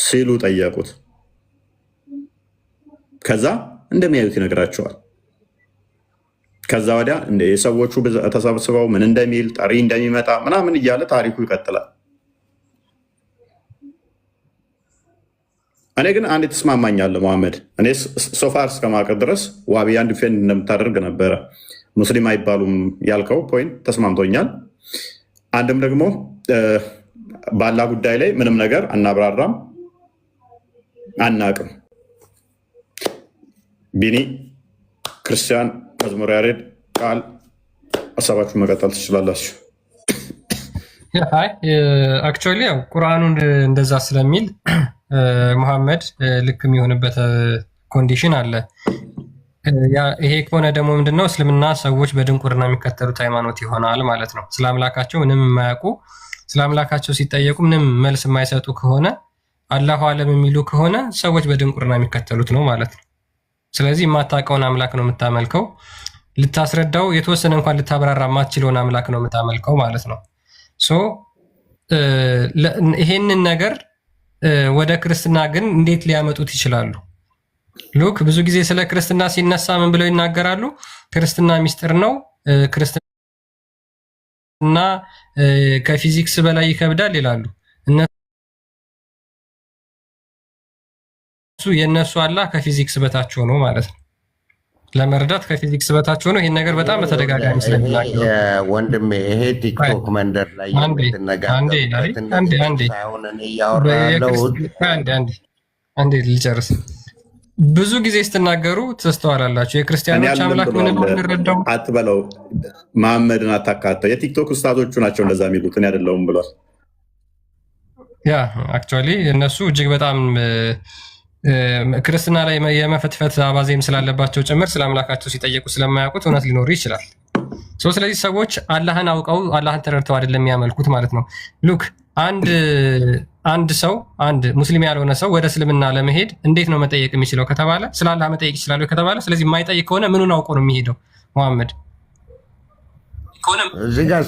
ሲሉ ጠየቁት። ከዛ እንደሚያዩት ይነግራቸዋል። ከዛ ወዲያ የሰዎቹ ተሰብስበው ምን እንደሚል ጠሪ እንደሚመጣ ምናምን እያለ ታሪኩ ይቀጥላል። እኔ ግን አንድ ተስማማኛለሁ መሐመድ። እኔ ሶፋር እስከማውቅ ድረስ ዋቢያን ዲፌንድ እንደምታደርግ ነበረ። ሙስሊም አይባሉም ያልከው ፖይንት ተስማምቶኛል። አንድም ደግሞ ባላ ጉዳይ ላይ ምንም ነገር አናብራራም አናቅም። ቢኒ ክርስቲያን መዝሙር ያሬድ ቃል ሀሳባችሁ መቀጠል ትችላላችሁ። አክቹዋሊ ያው ቁርአኑን እንደዛ ስለሚል መሐመድ ልክ የሚሆንበት ኮንዲሽን አለ። ይሄ ከሆነ ደግሞ ምንድነው እስልምና ሰዎች በድንቁርና የሚከተሉት ሃይማኖት ይሆናል ማለት ነው። ስለ አምላካቸው ምንም የማያውቁ ስለ አምላካቸው ሲጠየቁ ምንም መልስ የማይሰጡ ከሆነ አላሁ አለም የሚሉ ከሆነ ሰዎች በድንቁርና የሚከተሉት ነው ማለት ነው። ስለዚህ የማታውቀውን አምላክ ነው የምታመልከው። ልታስረዳው የተወሰነ እንኳን ልታብራራ የማትችለውን አምላክ ነው የምታመልከው ማለት ነው። ይሄንን ነገር ወደ ክርስትና ግን እንዴት ሊያመጡት ይችላሉ? ሉክ ብዙ ጊዜ ስለ ክርስትና ሲነሳ ምን ብለው ይናገራሉ? ክርስትና ሚስጥር ነው፣ ክርስትና ከፊዚክስ በላይ ይከብዳል ይላሉ። የእነሱ አላህ ከፊዚክስ በታች ሆኖ ማለት ነው። ለመረዳት ከፊዚክስ በታች ሆኖ ይህን ነገር በጣም በተደጋጋሚ ስለሚናገሩ ወንድሜ ይሄ ቲክቶክ መንደር ላይ አንዴ ልጨርስ። ብዙ ጊዜ ስትናገሩ ተስተዋላላችሁ። የክርስቲያኖች አምላክ ምን እንረዳው አትበለው። መሐመድን አታካተው። የቲክቶክ ውስታዞቹ ናቸው እንደዛ የሚሉት እኔ አይደለሁም ብሏል። ያ አክቹዋሊ እነሱ እጅግ በጣም ክርስትና ላይ የመፈትፈት አባዜም ስላለባቸው ጭምር ስለ አምላካቸው ሲጠየቁ ስለማያውቁት እውነት ሊኖሩ ይችላል። ስለዚህ ሰዎች አላህን አውቀው አላህን ተረድተው አይደለም የሚያመልኩት ማለት ነው። ሉክ አንድ ሰው አንድ ሙስሊም ያልሆነ ሰው ወደ እስልምና ለመሄድ እንዴት ነው መጠየቅ የሚችለው ከተባለ ስለ አላህ መጠየቅ ይችላል ከተባለ፣ ስለዚህ የማይጠይቅ ከሆነ ምኑን አውቆ ነው የሚሄደው? መሐመድ እዚህ ጋር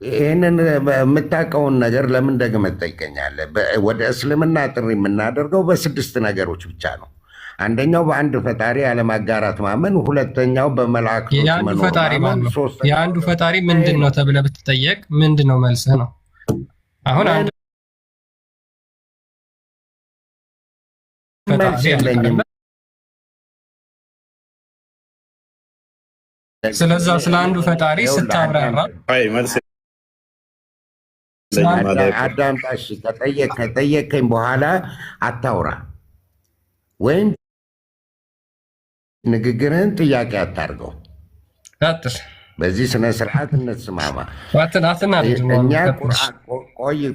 ይህንን የምታውቀውን ነገር ለምን ደግመህ ትጠይቀኛለህ? ወደ እስልምና ጥሪ የምናደርገው በ6 ነገሮች ብቻ ነው። አንደኛው በአንድ ፈጣሪ አለማጋራት ማመን፣ ሁለተኛው በመላእክቶች መኖር ማመን፣ የአንዱ ፈጣሪ ምንድን ነው ተብለህ ብትጠየቅ ምንድን ነው መልስህ ነው? አሁን መልስ የለኝም። ስለዛ ስለ አንዱ ፈጣሪ ስታብራራ አዳምጣሽ ከጠየቀኝ በኋላ አታውራ፣ ወይም ንግግርህን ጥያቄ አታርገው። በዚህ ስነ ስርዓት እንስማማ። እኛ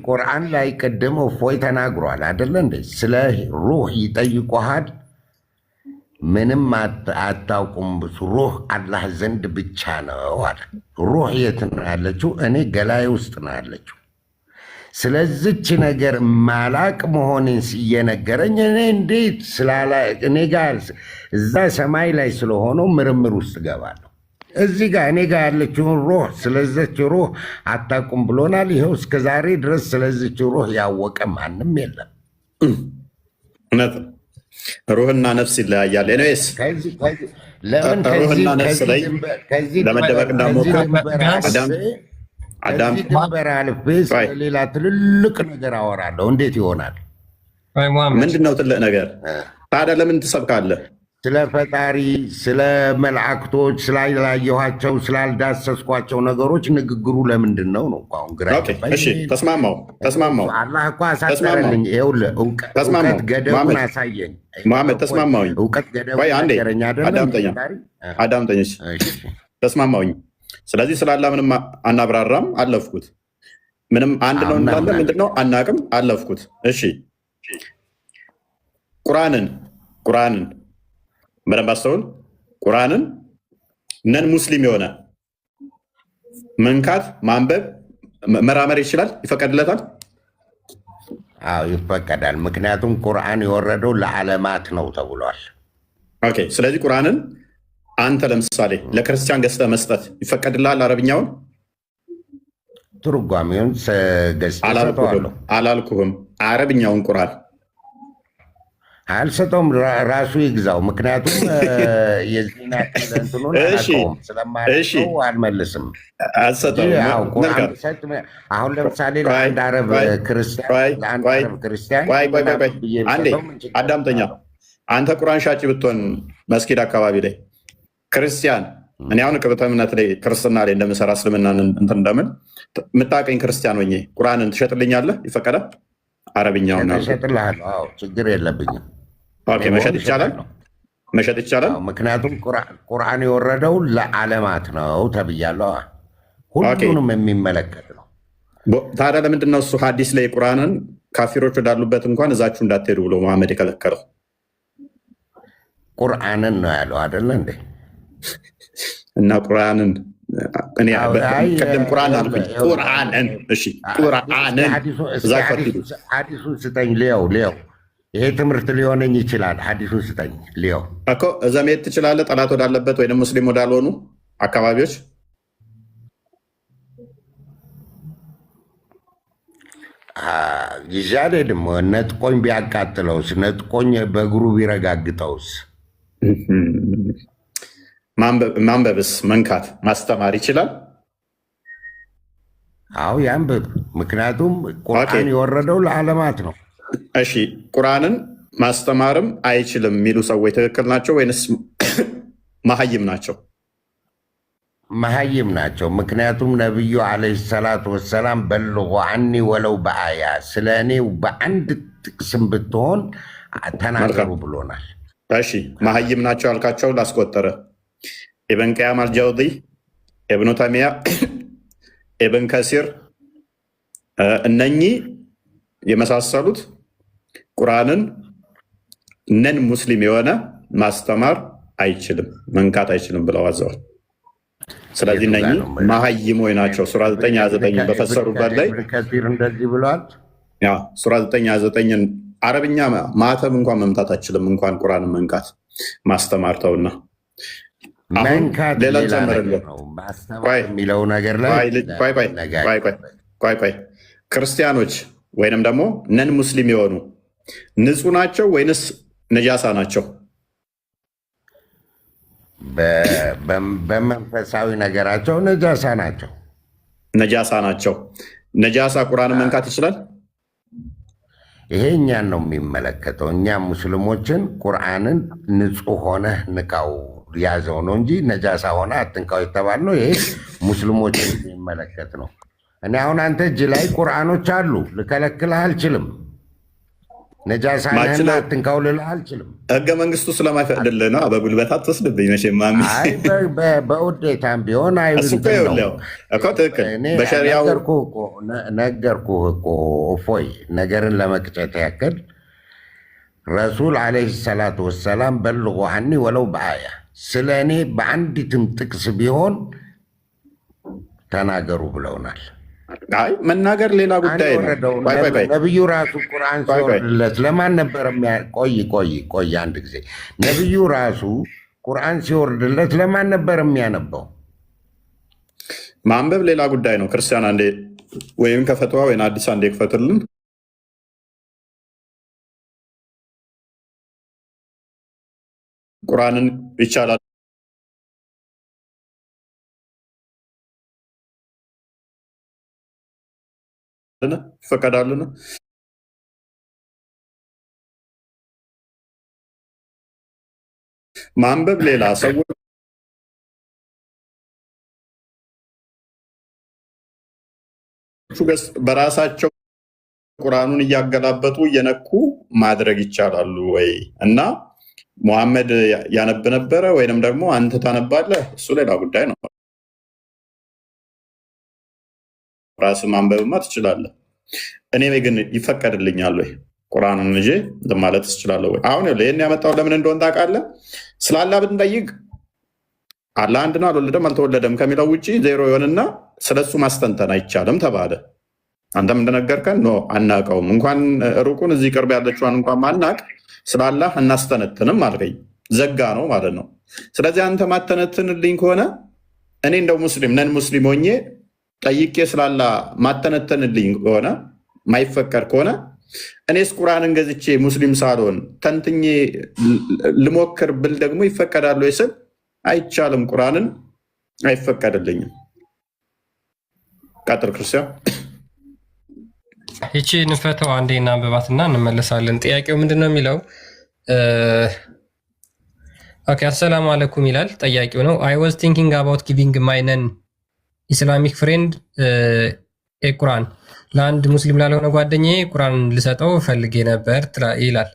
ቁርአን ላይ ቅድም እፎይ ተናግሯል አይደለ እንዴ? ስለ ሩህ ይጠይቁሃል። ምንም አታውቁም፣ ሩህ አላህ ዘንድ ብቻ ነው አለ። ሩህ የት ነው ያለችው? እኔ ገላይ ውስጥ ነው ያለችው። ስለዚች ነገር ማላቅ መሆንን እየነገረኝ እኔ እንዴት እኔ ጋር እዛ ሰማይ ላይ ስለሆነው ምርምር ውስጥ ገባለሁ። እዚህ ጋር እኔ ጋር ያለችውን ሩህ ስለዚች ሩህ አታውቁም ብሎናል። ይኸው እስከ ዛሬ ድረስ ስለዚች ሩህ ያወቀ ማንም የለም። እውነት ሩህና ነፍስ ይለያያል። ኤኒዌይስ ሩህና ነፍስ ላይ ለመደበቅ እንዳሞከር ከዚህ ድንበር አልፌ ስለሌላ ትልልቅ ነገር አወራለሁ። እንዴት ይሆናል? ምንድን ነው ትልቅ ነገር? ታዲያ ለምን ትሰብካለህ? ስለ ፈጣሪ፣ ስለ መላእክቶች፣ ስላላየኋቸው፣ ስላልዳሰስኳቸው ነገሮች ንግግሩ ለምንድን ነው ነው? አሁን ግራ ተስማማው። አላህ እኮ አሳጠረልኝ። ይኸውልህ እውቀት ገደቡን አሳየኝ። መሐመድ ተስማማውኝ። እውቀት ገደቡን ነገረኝ አዳምጠኝ። ተስማማውኝ። ስለዚህ ስላላ ምንም አናብራራም፣ አለፍኩት። ምንም አንድ ነው እንዳለ ምንድን ነው አናቅም፣ አለፍኩት። እሺ ቁርአንን በደንብ አስተውል። ቁርአንን ነን ሙስሊም የሆነ መንካት፣ ማንበብ፣ መራመር ይችላል? ይፈቀድለታል? አዎ ይፈቀዳል። ምክንያቱም ቁርአን የወረደው ለዓለማት ነው ተብሏል። ኦኬ። ስለዚህ ቁርአንን አንተ ለምሳሌ ለክርስቲያን ገዝተህ መስጠት ይፈቀድልሃል? አረብኛውን ትርጓሜውን ገዝተህ ሰጠዋለሁ አላልኩህም። አረብኛውን ቁርአን አልሰጠውም፣ ራሱ ይግዛው። ምክንያቱም የዚህን ያክል እንትኑን አላውቀውም ስለማያውቀው አልመልስም። አሁን ለምሳሌ ለአንድ አረብ ክርስቲያን አዳምጠኛ። አንተ ቁርአን ሻጭ ብትሆን መስጊድ አካባቢ ላይ ክርስቲያን፣ እኔ አሁን ቅብተ እምነት ላይ ክርስትና ላይ እንደምሰራ እስልምና እንትን እንደምን የምታውቀኝ ክርስቲያን ሆኜ ቁርአንን ትሸጥልኛለህ? ይፈቀዳል? አረብኛውን እሸጥልሃለሁ። ችግር የለብኝም። መሸጥ ይቻላል። ምክንያቱም ቁርአን የወረደው ለዓለማት ነው ተብያለሁ። ሁሉንም የሚመለከት ነው። ታዲያ ለምንድን ነው እሱ ሀዲስ ላይ ቁርአንን ካፊሮች ወዳሉበት እንኳን እዛችሁ እንዳትሄዱ ብሎ መሐመድ የከለከለው? ቁርአንን ነው ያለው አይደለ እንዴ? እና ቁርአንን ቅድም ቁርአን አልኩኝ። ቁርአንን ሀዲሱን ስጠኝ ሊየው። ይሄ ትምህርት ሊሆነኝ ይችላል። ሀዲሱን ስጠኝ ሊየው እኮ። እዛ መሄድ ትችላለህ፣ ጠላት ወዳለበት ወይም ሙስሊም ወዳልሆኑ አካባቢዎች። ይዤ አልሄድም። ነጥቆኝ ቢያቃጥለውስ? ነጥቆኝ በእግሩ ቢረጋግጠውስ? ማንበብስ፣ መንካት፣ ማስተማር ይችላል? አዎ ያንብብ። ምክንያቱም ቁርአን የወረደው ለዓለማት ነው። እሺ ቁርአንን ማስተማርም አይችልም የሚሉ ሰዎች ትክክል ናቸው ወይንስ መሀይም ናቸው? መሀይም ናቸው። ምክንያቱም ነቢዩ ዓለይሂ ሰላቱ ወሰላም በልጎ አኒ ወለው በአያ፣ ስለ እኔ በአንድ ጥቅስም ብትሆን ተናገሩ ብሎናል። እሺ መሀይም ናቸው ያልካቸው ላስቆጠረ ኢብን ቀያም አልጃውዚ፣ ኢብኑ ተይሚያ፣ ኢብን ከሲር እነኚህ የመሳሰሉት ቁርአንን ነን ሙስሊም የሆነ ማስተማር አይችልም፣ መንካት አይችልም ብለው አዘዋል። ስለዚህ እነኚህ መሀይሞች ናቸው። ሱራ 929 በፈሰሩበት ላይ እንደዚህ ብለዋል። ሱራ 929 አረብኛ ማተብ እንኳን መምታት አይችልም፣ እንኳን ቁርአንን መንካት ማስተማር ተውና ሌላ ጨምርልህ የሚለው ነገር ላይ ቆይ ክርስቲያኖች ወይንም ደግሞ ነን ሙስሊም የሆኑ ንጹህ ናቸው ወይንስ ነጃሳ ናቸው? በመንፈሳዊ ነገራቸው ነጃሳ ናቸው። ነጃሳ ቁርአንን መንካት ይችላል? ይሄ እኛን ነው የሚመለከተው። እኛ ሙስሊሞችን ቁርአንን ንጹህ ሆነህ ንካው ያዘው ነው እንጂ ነጃሳ ሆነ አትንካው የተባልነው ይሄ ሙስሊሞችን የሚመለከት ነው። እኔ አሁን አንተ እጅ ላይ ቁርአኖች አሉ፣ ልከለክልህ አልችልም። ነጃሳ ነህና አትንካው ልልህ አልችልም። ህገ መንግስቱ ስለማይፈቅድልህ ነው። በጉልበት አትወስድብኝ መቼም። በውዴታም ቢሆን ነገርኩህ እኮ እፎይ፣ ነገርን ለመቅጨት ያክል ረሱል ዓለይሂ ሰላቱ ወሰላም በልጎ አኒ ወለው በአያ፣ ስለ እኔ በአንዲትም ጥቅስ ቢሆን ተናገሩ ብለውናል። አይ መናገር ሌላ ጉዳይ ነው። ነቢዩ ራሱ ቁርአን ሲወርድለት ለማን ነበር? ቆይ አንድ ጊዜ ነቢዩ ራሱ ቁርአን ሲወርድለት ለማን ነበር የሚያነበው? ማንበብ ሌላ ጉዳይ ነው። ክርስቲያን አንዴ ወይም ከፈትዋ ወይም አዲስ አንዴ ክፈትልን። ቁርአንን ይቻላል ይፈቀዳልን? ማንበብ ሌላ፣ ሰዎች በራሳቸው ቁርአኑን እያገላበጡ እየነኩ ማድረግ ይቻላሉ ወይ? እና ሙሐመድ ያነብ ነበረ ወይንም ደግሞ አንተ ታነባለህ? እሱ ሌላ ጉዳይ ነው። ራስህ ማንበብማ ትችላለህ። እኔ ግን ይፈቀድልኛል ወይ ቁርአኑን ይዤ ማለት ትችላለህ ወይ? አሁን ይህን ያመጣው ለምን እንደሆነ ታውቃለህ? ስለ አላህ ብንጠይቅ አላህ አንድ ነው፣ አልወለደም አልተወለደም ከሚለው ውጭ ዜሮ ይሆንና ስለሱ ማስተንተን አይቻልም ተባለ። አንተም እንደነገርከን ኖ አናውቀውም፣ እንኳን ሩቁን እዚህ ቅርብ ያለችዋን እንኳን ማናቅ ስለ አላህ እናስተነትንም አልከኝ። ዘጋ ነው ማለት ነው። ስለዚህ አንተ ማተነትንልኝ ከሆነ እኔ እንደው ሙስሊም ነን ሙስሊም ሆኜ ጠይቄ ስላላ ማተነተንልኝ ከሆነ ማይፈቀድ ከሆነ እኔስ ቁርአንን ገዝቼ ሙስሊም ሳልሆን ተንትኜ ልሞክር ብል ደግሞ ይፈቀዳሉ ስል አይቻልም፣ ቁርአንን አይፈቀድልኝም። ቀጥል ክርስቲያን። ይቺ ንፈተው አንዴ እናንብባትና እንመለሳለን። ጥያቄው ምንድን ነው የሚለው? ኦኬ አሰላሙ አለይኩም ይላል ጠያቂው ነው። አይ ዋዝ ቲንኪንግ አባውት ጊቪንግ ማይ ነን ኢስላሚክ ፍሬንድ ቁርአን ለአንድ ሙስሊም ላልሆነ ጓደኛዬ ቁርአን ልሰጠው ፈልጌ ነበር ይላል።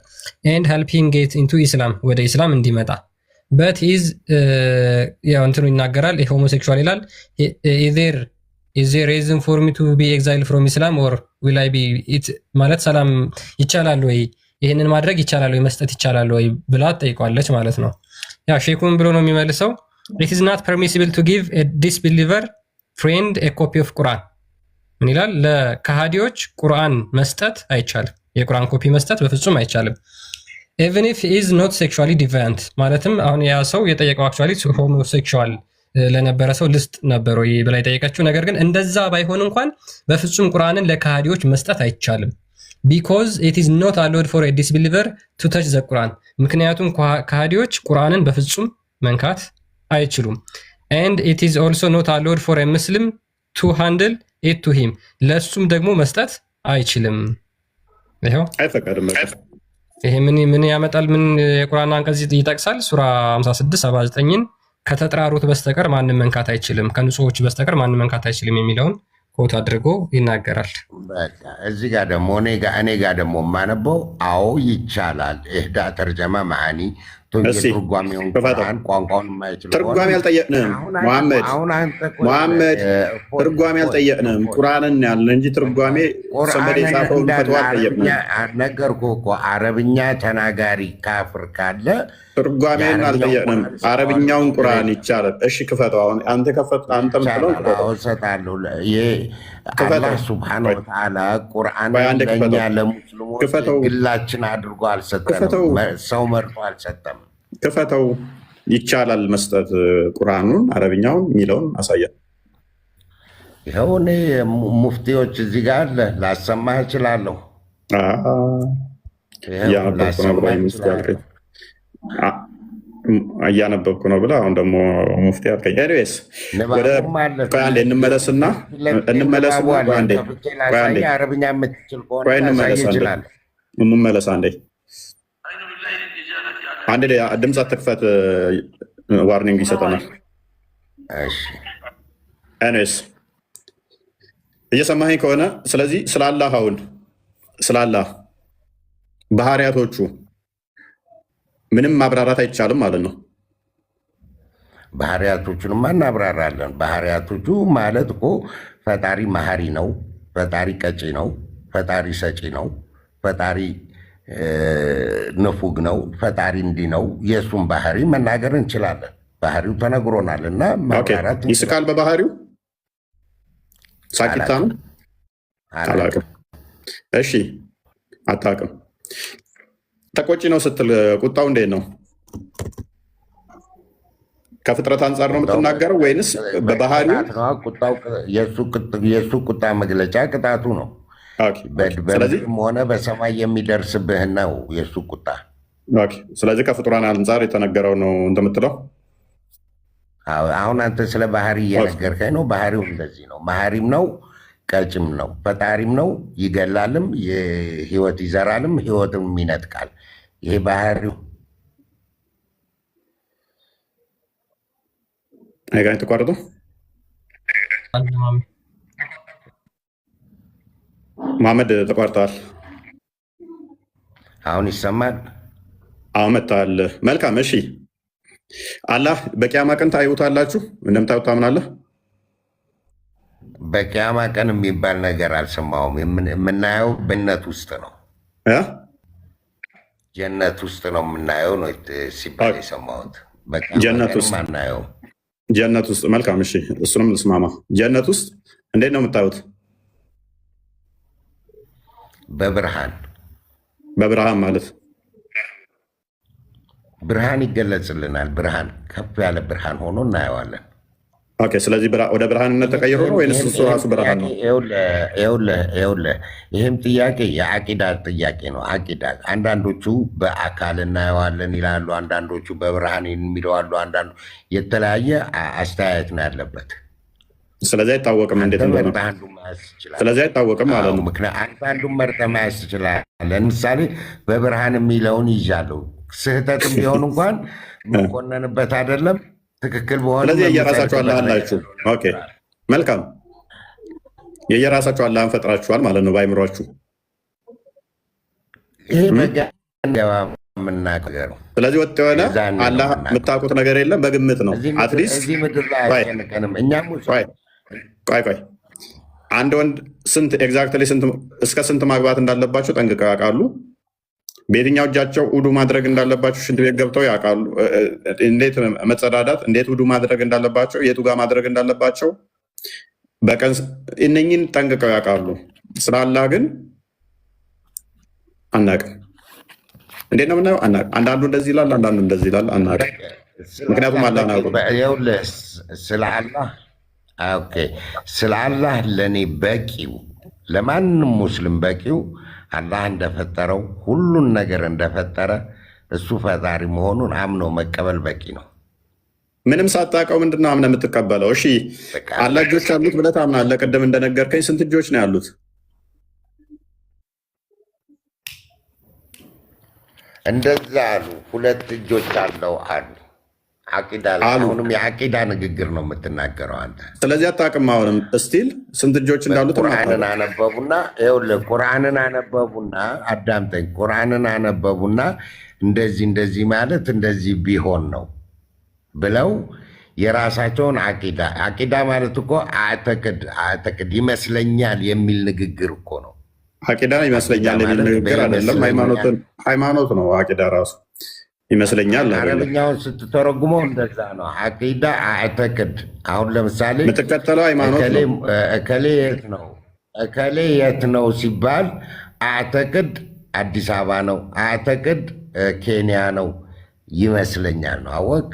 ኤንድ ሄልፒንግ ጌት ኢንቱ ኢስላም ወደ ኢስላም እንዲመጣ በት ኢዝ ያው እንትኑ ይናገራል። ሆሞሴክሹዋል ይላል። ኢዝ ዜር ሪዝን ፎር ሚ ቱ ቢ ኤግዛይል ፍሮም ኢስላም ኦር ዊል አይ ቢ ኢት ማለት ሰላም ይቻላል ወይ ይህንን ማድረግ ይቻላል ወይ መስጠት ይቻላል ወይ ብላ ጠይቋለች ማለት ነው። ያ ሼኩን ብሎ ነው የሚመልሰው። ኢት ኢዝ ናት ፐርሚሲብል ቱ ጊቭ ኤ ዲስቢሊቨር ፍሬንድ ኤ ኮፒ ኦፍ ቁርአን። ምን ይላል? ለከሃዲዎች ቁርአን መስጠት አይቻልም። የቁርአን ኮፒ መስጠት በፍጹም አይቻልም። ኢቨን ኢፍ ኢዝ ኖት ሴክሹዋሊ ዲቫያንት ማለትም አሁን ያ ሰው የጠየቀው አክቹዋሊ ሆሞሴክሹዋል ለነበረ ሰው ልስጥ ነበረ ብላ የጠየቀችው። ነገር ግን እንደዛ ባይሆን እንኳን በፍጹም ቁርአንን ለከሃዲዎች መስጠት አይቻልም። ቢኮዝ ኢት ኢዝ ኖት አሎድ ፎር ኤ ዲስቢሊቨር ቱ ተች ዘ ቁርአን። ምክንያቱም ከሃዲዎች ቁርአንን በፍጹም መንካት አይችሉም። ኤንድ ኢት ኢዝ ኦልሶ ኖት አሎድ ፎር ኤ ሙስሊም ቱ ሃንድል ኢት ቱ ሂም። ለእሱም ደግሞ መስጠት አይችልም። ይኸው አይፈቀድም። ይሄ ምን ያመጣል? ምን የቁርአን አንቀጽ ይጠቅሳል? ሱራ 56 79ን ከተጠራሩት በስተቀር ማንም መንካት አይችልም፣ ከንጹሖች በስተቀር ማንም መንካት አይችልም የሚለውን ኮት አድርጎ ይናገራል። እዚህ ጋር ደግሞ እኔ ጋር ደግሞ የማነበው አዎ ይቻላል። እህዳ ተርጀማ መዓኒ ትርጓሜውን ቁርአን ቋንቋውን የማይችል ትርጓሜ አልጠየቅንም። ሙሐመድ ትርጓሜ አልጠየቅንም። ቁርአንን ያልን እንጂ ትርጓሜ ሰንበዴ የጻፈውን ፈትዋ አልጠየቅንም። ነገርኩህ እኮ አረብኛ ተናጋሪ ካፍር ካለ ትርጓሜን አልጠየቅንም። አረብኛውን ቁርአን ይቻላል። እሺ ክፈተው። አሁን አንተ ከፈት አንተ ምትለው እሰጣለሁ። አላህ ሱብሓነሁ ወተዓላ ቁርአን ለእኛ ለሙስሊሞች ግላችን አድርጎ አልሰጠንም። ሰው መርጦ አልሰጠም። ክፈተው። ይቻላል መስጠት ቁርአኑን አረብኛውን የሚለውን አሳያል። ይኸው እኔ ሙፍቲዎች እዚህ ጋር አለ ላሰማህ እችላለሁ። እያነበብኩ ነው ብለህ አሁን ደግሞ ሙፍቲ አልከኝ። ኤኒዌይስ አንዴ እንመለስና አረብኛ የምትችል ከሆነ እንመለስ። አንዴ ድምፅ አትክፈት፣ ዋርኒንግ ይሰጠናል። ኤኒዌይስ እየሰማኸኝ ከሆነ ስለዚህ ስላላህ አሁን ስላላህ ባህሪያቶቹ ምንም ማብራራት አይቻልም ማለት ነው። ባህሪያቶቹንማ እናብራራለን። ባህሪያቶቹ ማለት እኮ ፈጣሪ መሀሪ ነው፣ ፈጣሪ ቀጪ ነው፣ ፈጣሪ ሰጪ ነው፣ ፈጣሪ ንፉግ ነው፣ ፈጣሪ እንዲህ ነው። የእሱን ባህሪ መናገር እንችላለን። ባህሪው ተነግሮናል እና ማብራራት ይስቃል። በባህሪው ሳቂታ ነው። አላቅም። እሺ አታቅም። ተቆጪ ነው ስትል ቁጣው እንዴት ነው? ከፍጥረት አንጻር ነው የምትናገረው ወይንስ በባህሪው? የእሱ ቁጣ መግለጫ ቅጣቱ ነው። በምድርም ሆነ በሰማይ የሚደርስብህ ነው የእሱ ቁጣ። ስለዚህ ከፍጡራን አንጻር የተነገረው ነው እንትን የምትለው። አሁን አንተ ስለ ባህሪ እየነገርከኝ ነው። ባህሪው እንደዚህ ነው። መሀሪም ነው፣ ቀጭም ነው፣ ፈጣሪም ነው። ይገላልም፣ ህይወት ይዘራልም፣ ህይወትም ይነጥቃል። ይሄ ባህሪው አይጋኝ ተቋርጦ መሐመድ ተቋርጠዋል። አሁን ይሰማል? አሁን መጥተዋል። መልካም እሺ። አላህ በቂያማ ቀን ታዩታላችሁ? እንደምታዩት ታምናለህ? በቂያማ ቀን የሚባል ነገር አልሰማሁም። የምናየው በጀነት ውስጥ ነው። ጀነት ውስጥ ነው የምናየው ነው ሲባል የሰማሁት። ጀነት ውስጥ አናየውም። ጀነት ውስጥ መልካም እሺ፣ እሱንም ልስማማ። ጀነት ውስጥ እንዴት ነው የምታዩት? በብርሃን በብርሃን ማለት ብርሃን ይገለጽልናል። ብርሃን ከፍ ያለ ብርሃን ሆኖ እናየዋለን። ኦኬ። ስለዚህ ወደ ብርሃንነት ተቀይሮ ነው ወይስ እሱ ራሱ ብርሃን ነው? ይኸውልህ ይህም ጥያቄ የአቂዳ ጥያቄ ነው። አቂዳ አንዳንዶቹ በአካል እናየዋለን ይላሉ፣ አንዳንዶቹ በብርሃን የሚለዋሉ፣ አንዳንዱ የተለያየ አስተያየት ነው ያለበት። ስለዚህ አይታወቅም እንዴት እንደሆነ። ስለዚህ አይታወቅም ማለት ነው። ምክንያት አንዱን መርጠህ መያዝ ትችላለህ። ለምሳሌ በብርሃን የሚለውን ይዣለሁ። ስህተትም ቢሆን እንኳን መኮነንበት አይደለም ትክክል በሆነ። ስለዚህ የየራሳችሁ አላህ አላችሁ። ኦኬ መልካም። የየራሳችሁ አላህን ፈጥራችኋል ማለት ነው በአይምሯችሁ። ይሄ በገባ የምናገረው። ስለዚህ ወጥ የሆነ አላህ የምታውቁት ነገር የለም፣ በግምት ነው። አትሊስት እዚህ ምድር ላይ አይጨንቀንም። እኛም ቆይ አንድ ወንድ ስንት ኤግዛክትሊ እስከ ስንት ማግባት እንዳለባቸው ጠንቅቀው ያውቃሉ። በየትኛው እጃቸው ውዱ ማድረግ እንዳለባቸው ሽንት ቤት ገብተው ያውቃሉ። እንዴት መጸዳዳት፣ እንዴት ውዱ ማድረግ እንዳለባቸው፣ የቱ ጋር ማድረግ እንዳለባቸው በቀን እነኝን ጠንቅቀው ያውቃሉ። ስለ አላህ ግን አናውቅም። እንዴት ነው የምናየው? አናውቅም። አንዳንዱ እንደዚህ ይላል፣ አንዳንዱ እንደዚህ ይላል። አናውቅም። ምክንያቱም አላህ አናውቅም። ስለ አላህ ለእኔ በቂው፣ ለማንም ሙስሊም በቂው አላህ እንደፈጠረው ሁሉን ነገር እንደፈጠረ እሱ ፈጣሪ መሆኑን አምኖ መቀበል በቂ ነው። ምንም ሳታውቀው ምንድን ነው አምነህ የምትቀበለው? እሺ አላህ እጆች አሉት ብለህ ታምናለህ። ቅድም እንደነገርከኝ ስንት እጆች ነው ያሉት? እንደዛ አሉ። 2 እጆች አለው አሉ። አቂዳ አሁንም የአቂዳ ንግግር ነው የምትናገረው አንተ። ስለዚህ አታውቅም። አሁንም እስቲል ስንት እጆች እንዳሉት ቁርአንን አነበቡና ይኸውልህ፣ ቁርአንን አነበቡና አዳምጠኝ። ቁርአንን አነበቡና እንደዚህ ማለት እንደዚህ ቢሆን ነው ብለው የራሳቸውን አቂዳ ማለት እኮ አዕተቅድ ይመስለኛል የሚል ንግግር እኮ ነው። አቂዳ ይመስለኛል የሚል ንግግር አይደለም፣ ሃይማኖት ነው። አቂዳ ራሱ ይመስለኛል። አረብኛውን ስትተረጉመው እንደዛ ነው። አቂዳ አዕተቅድ። አሁን ለምሳሌ የምትከተለው ሃይማኖት እከሌ የት ነው ሲባል አዕተቅድ አዲስ አበባ ነው፣ አዕተቅድ ኬንያ ነው ይመስለኛል ነው። አወቅ።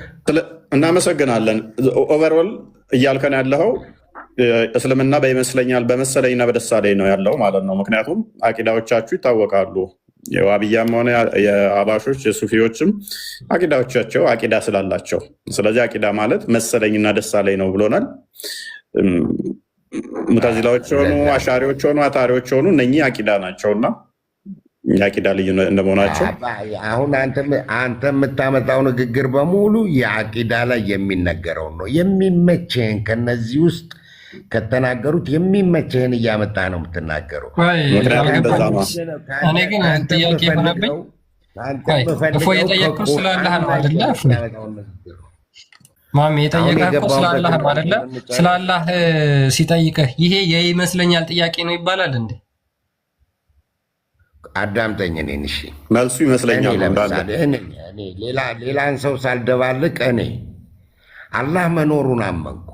እናመሰግናለን። ኦቨርኦል እያልከን ያለኸው እስልምና በይመስለኛል በመሰለኝና በደሳለኝ ነው ያለው ማለት ነው። ምክንያቱም አቂዳዎቻችሁ ይታወቃሉ። የዋብያም ሆነ የአባሾች የሱፊዎችም አቂዳዎቻቸው አቂዳ ስላላቸው፣ ስለዚህ አቂዳ ማለት መሰለኝና ደሳለኝ ነው ብሎናል። ሙተዚላዎች ሆኑ አሻሪዎች ሆኑ አታሪዎች ሆኑ እነኚህ አቂዳ ናቸውና የአቂዳ ልዩ እንደመሆናቸው አሁን አንተ የምታመጣው ንግግር በሙሉ የአቂዳ ላይ የሚነገረው ነው። የሚመችህን ከነዚህ ውስጥ ከተናገሩት የሚመችህን እያመጣ ነው የምትናገረው። እኔ ግን ጥያቄ የሆነብኝ እፎ የጠየቅኩህ ስላላህ ነው አይደለ? ማሜ የጠየቀህ ስላላህ ነው አይደለ? ስላላህ ሲጠይቅህ ይሄ የይመስለኛል ጥያቄ ነው ይባላል እንዴ? አዳምጠኝ እኔን። እሺ መልሱ ይመስለኛል። ሌላን ሰው ሳልደባልቅ እኔ አላህ መኖሩን አመንኩ።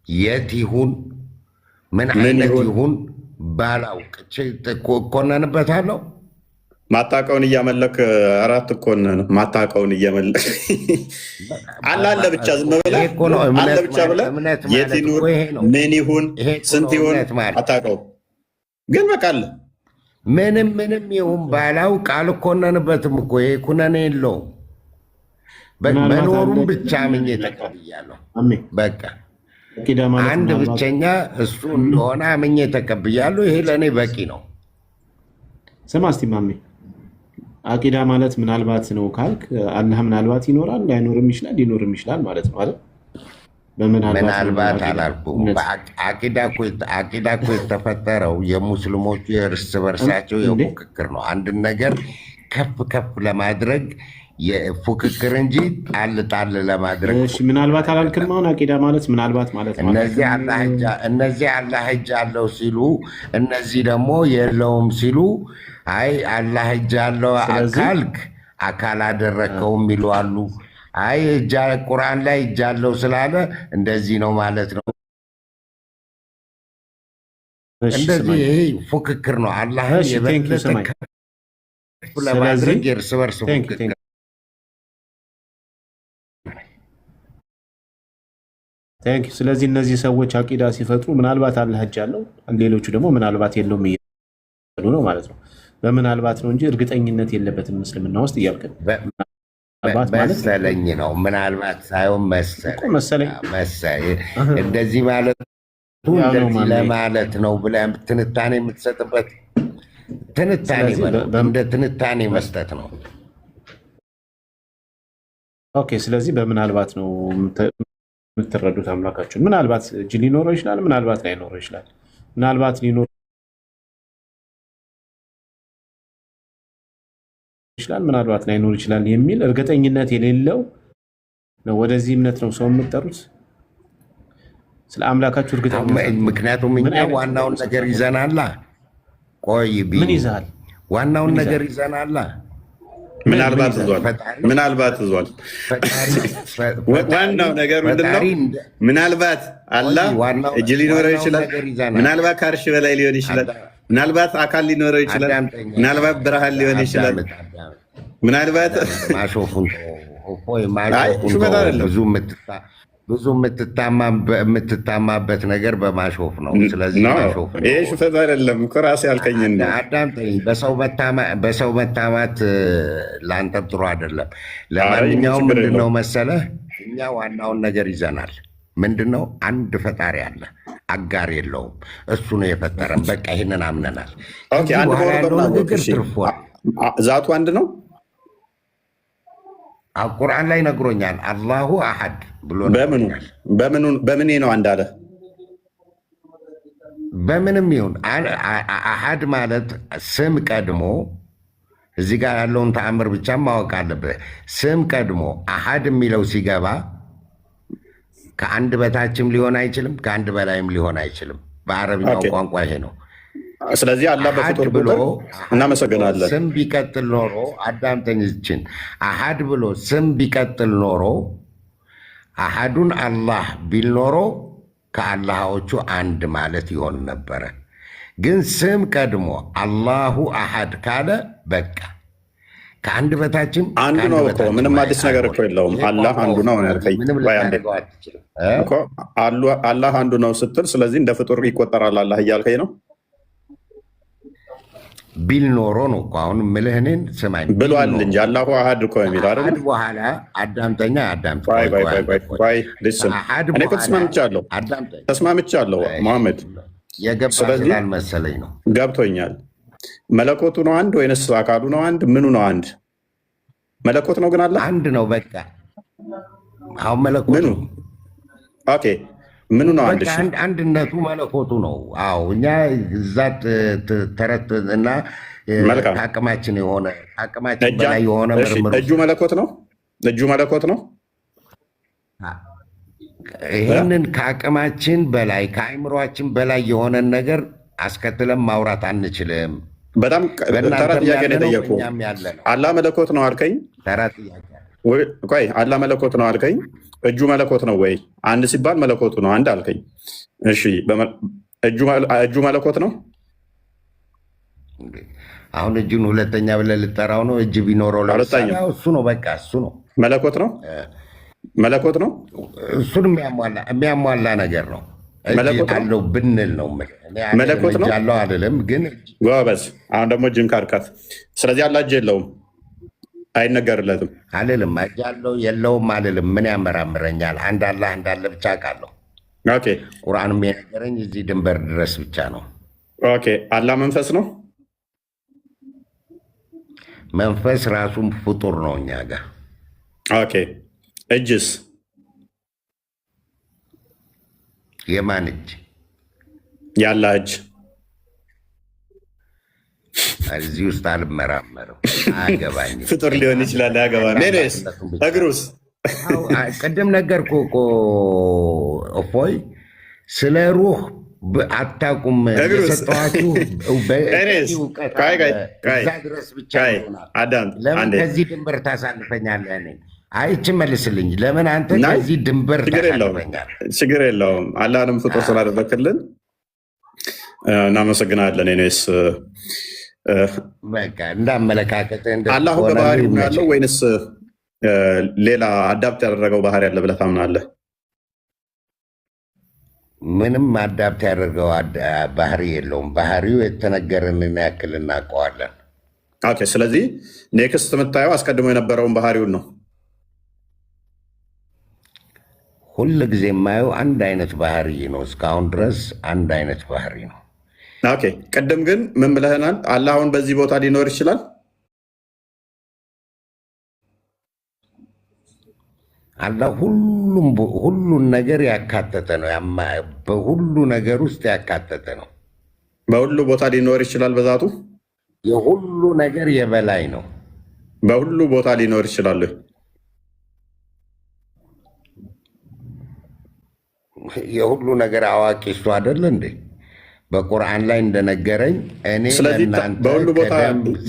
የት ይሁን ምን አይነት ይሁን ባላውቅ እኮነንበታለሁ። ማታቀውን እያመለክ አራት እኮነን ማታቀውን እያመለክ አለ ብቻ ዝም ብለህ አለ ብቻ ብለህ የት ይኑር ምን ይሁን ስንት ይሁን አታቀው ግን በቃ አለ ምንም ይሁን ባላውቅ አልኮነንበትም እኮ ይሄ ኩነኔ የለውም። መኖሩን ብቻ አምኜ ተቀብያለሁ። በቃ አንድ ብቸኛ እሱ እንደሆነ አምኜ ተቀብያለሁ። ይሄ ለእኔ በቂ ነው። ስማ እስቲ ማሜ፣ አቂዳ ማለት ምናልባት ነው ካልክ አላህ ምናልባት ይኖራል፣ ላይኖርም ይችላል፣ ሊኖርም ይችላል ማለት ነው አይደል? ምናልባት አላልኩም። አቂዳ እኮ የተፈጠረው የሙስሊሞቹ የእርስ በርሳቸው የፉክክር ነው። አንድን ነገር ከፍ ከፍ ለማድረግ የፉክክር እንጂ ጣል ለማድረግ። ምናልባት አላልክም። አሁን አቂዳ ማለት ምናልባት ማለት እነዚህ አላህ እጅ አለው ሲሉ፣ እነዚህ ደግሞ የለውም ሲሉ፣ አይ አላህ እጅ አለው ካልክ አካል አደረግከው የሚሉ አሉ። አይ ቁርአን ላይ እጅ አለው ስላለ እንደዚህ ነው ማለት ነው። እንደዚህ ይሄ ፉክክር ነው። አላህን የበለጠ ከፍ ለማድረግ የእርስ በርስ ፉክክር። ስለዚህ እነዚህ ሰዎች አቂዳ ሲፈጥሩ ምናልባት አላህ እጅ አለው፣ ሌሎቹ ደግሞ ምናልባት የለውም እያሉ ነው ማለት ነው። በምናልባት ነው እንጂ እርግጠኝነት የለበትም እስልምና ውስጥ እያልክ ነው። መሰለኝ ነው ምናልባት ሳይሆን መሰለኝ እንደዚህ ማለቱ እንደዚህ ለማለት ነው ብለህ ትንታኔ የምትሰጥበት ትንታኔ እንደ ትንታኔ መስጠት ነው። ኦኬ። ስለዚህ በምናልባት ነው የምትረዱት አምላካችሁን። ምናልባት እጅ ሊኖረው ይችላል፣ ምናልባት ላይኖረው ይችላል። ምናልባት ሊኖረው ይችላል፣ ምናልባት ላይኖር ይችላል የሚል እርግጠኝነት የሌለው ነው። ወደዚህ እምነት ነው ሰው የምትጠሩት ስለ አምላካችሁ እርግጠኝነት። ምክንያቱም እኛ ዋናውን ነገር ይዘናላ። ቆይ ምን ይዛል? ዋናውን ነገር ይዘናላ። ምናልባት እዟል። ዋናው ነገር ምንድን ነው? ምናልባት አላህ እጅ ሊኖረው ይችላል፣ ምናልባት ከአርሽ በላይ ሊሆን ይችላል፣ ምናልባት አካል ሊኖረው ይችላል፣ ምናልባት ብርሃን ሊሆን ይችላል። ምናልባት ብዙ የምትታማበት ነገር በማሾፍ ነው። ስለዚህ ይሄ ሹፈት አይደለም እኮ ራሴ ያልከኝን አዳምጠኝ። በሰው መታማት ለአንተም ጥሩ አይደለም። ለማንኛውም ምንድነው መሰለህ፣ እኛ ዋናውን ነገር ይዘናል። ምንድነው? አንድ ፈጣሪ አለ፣ አጋር የለውም። እሱ ነው የፈጠረን። በቃ ይህንን አምነናል። ዛቱ አንድ ነው። ቁርአን ላይ ነግሮኛል። አላሁ አሐድ ብሎ በምኔ ነው አንድ አለ? በምንም ይሁን አሐድ ማለት ስም ቀድሞ፣ እዚህ ጋር ያለውን ተአምር ብቻ ማወቅ አለብህ። ስም ቀድሞ አሐድ የሚለው ሲገባ ከአንድ በታችም ሊሆን አይችልም፣ ከአንድ በላይም ሊሆን አይችልም። በአረብኛው ቋንቋ ይሄ ነው። ስለዚህ አላህ በፍጡር ብሎ እናመሰግናለን። ስም ቢቀጥል ኖሮ አዳምጠኝ፣ ይችን አሐድ ብሎ ስም ቢቀጥል ኖሮ አሐዱን አላህ ቢል ኖሮ ከአላህዎቹ አንድ ማለት ይሆን ነበረ። ግን ስም ቀድሞ አላሁ አሐድ ካለ በቃ ከአንድ በታችም አንዱ ነው እኮ። ምንም አዲስ ነገር እኮ የለውም። አላህ አንዱ ነው ያልከኝ እኮ። አላህ አንዱ ነው ስትል፣ ስለዚህ እንደ ፍጡር ይቆጠራል አላህ እያልከኝ ነው ቢል ኖሮ ነው እኮ። አሁን ምልህ እኔን ስማኝ ብሏል እንጂ አላሁ አሐድ እኮ የሚለው አይደል? በኋላ አዳምጠኛ ተስማምቻለሁ መሐመድ። የገባ ስላልመሰለኝ ነው። ገብቶኛል። መለኮቱ ነው አንድ ወይንስ አካሉ ነው አንድ? ምኑ ነው አንድ? መለኮት ነው ግን አለ አንድ ነው በቃ። አሁን መለኮቱ ኦኬ፣ ምኑ ነው አንድ? አንድነቱ መለኮቱ ነው። አዎ እኛ እዛ ተረት እና አቅማችን የሆነ አቅማችን በላይ የሆነ ምርምር እጁ መለኮት ነው። እጁ መለኮት ነው። ይህንን ከአቅማችን በላይ ከአእምሯችን በላይ የሆነን ነገር አስከትለን ማውራት አንችልም። በጣም ተራ ጥያቄ ነው የጠየቁ። አላህ መለኮት ነው አልከኝ። ቆይ አላህ መለኮት ነው አልከኝ። እጁ መለኮት ነው ወይ? አንድ ሲባል መለኮቱ ነው አንድ አልከኝ። እሺ እጁ መለኮት ነው። አሁን እጁን ሁለተኛ ብለህ ልጠራው ነው? እጅ ቢኖረው እሱ ነው በቃ እሱ ነው መለኮት ነው። መለኮት ነው። እሱን የሚያሟላ ነገር ነው። አለው ብንል ነው መለኮት ነው ያለው አይደለም። ግን ጎበዝ። አሁን ደግሞ እጅን ካርካት። ስለዚህ አላህ እጅ የለውም አይነገርለትም አልልም። እጅ አለው የለውም አልልም። ምን ያመራምረኛል? አንድ አላህ እንዳለ ብቻ አውቃለሁ። ቁርአንም የነገረኝ እዚህ ድንበር ድረስ ብቻ ነው። አላህ መንፈስ ነው። መንፈስ ራሱም ፍጡር ነው እኛ ጋር። እጅስ? የማን እጅ? ያላህ እጅ። እዚህ ውስጥ አልመራመርም፣ አያገባኝም። ፍጡር ሊሆን ይችላል፣ አያገባም። ኔስ እግሩስ ቅድም ነገርኩህ እኮ እፎይ፣ ስለ ሩህ አታውቁም። የሰጠኋችሁ እዛ ድረስ ብቻ ይሆናል። ለምን ከዚህ ድንበር ታሳልፈኛለህ? እኔ አይች መልስልኝ። ለምን አንተ ከዚህ ድንበር ታሳልፈኛለህ? ችግር የለውም። አላህንም ፍጡር ስላደረክልን እናመሰግናለን። ኔስ በቃ እንዳመለካከት አላሁ በባህሪ ያለው ወይንስ ሌላ አዳፕት ያደረገው ባህሪ ያለ ብለህ ታምናለህ? ምንም አዳፕት ያደርገው ባህሪ የለውም። ባህሪው የተነገረንን ያክል እናውቀዋለን። ኦኬ። ስለዚህ ኔክስት የምታየው አስቀድሞ የነበረውን ባህሪውን ነው። ሁል ጊዜ የማየው አንድ አይነት ባህሪ ነው። እስካሁን ድረስ አንድ አይነት ባህሪ ነው። ኦኬ። ቅድም ግን ምን ብለህናል? አላህ አሁን በዚህ ቦታ ሊኖር ይችላል። አላህ ሁሉን ነገር ያካተተ ነው። በሁሉ ነገር ውስጥ ያካተተ ነው። በሁሉ ቦታ ሊኖር ይችላል። በዛቱ የሁሉ ነገር የበላይ ነው። በሁሉ ቦታ ሊኖር ይችላል። የሁሉ ነገር አዋቂ እሱ አይደለ እንዴ? በቁርአን ላይ እንደነገረኝ እኔ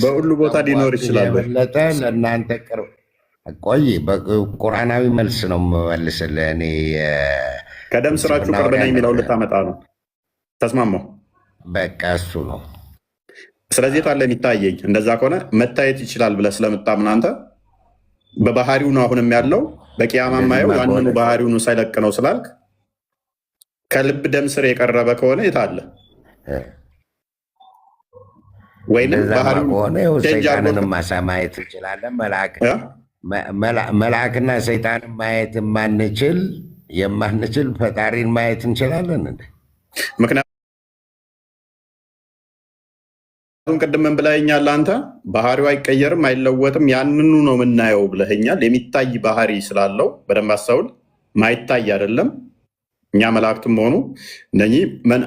በሁሉ ቦታ ሊኖር ይችላል። የበለጠ ለእናንተ ቅርብ ቆይ፣ በቁርአናዊ መልስ ነው የምመልስልህ። እኔ ከደም ስራችሁ ቅርብ ነኝ የሚለው ልታመጣ ነው። ተስማማው። በቃ እሱ ነው። ስለዚህ ታለ የሚታየኝ እንደዛ ከሆነ መታየት ይችላል ብለህ ስለምታምን አንተ በባህሪው ነው አሁንም ያለው። በቂያማ ማየው ያንኑ ባህሪውን ሳይለቅ ነው ስላልክ ከልብ ደም ስር የቀረበ ከሆነ የታለ? ወይንም ባህሪው ሰይጣንንም ማየት እንችላለን። መልአክና ሰይጣንን ማየት የማንችል ፈጣሪን ማየት እንችላለን እንዴ? ምክንያቱም ቅድም ምን ብለኸኛል አንተ? ባህሪው አይቀየርም አይለወጥም፣ ያንኑ ነው የምናየው ብለኸኛል። የሚታይ ባህሪ ስላለው በደንብ አስተውል። ማይታይ አይደለም። እኛ መላእክትም ሆኑ እነኚህ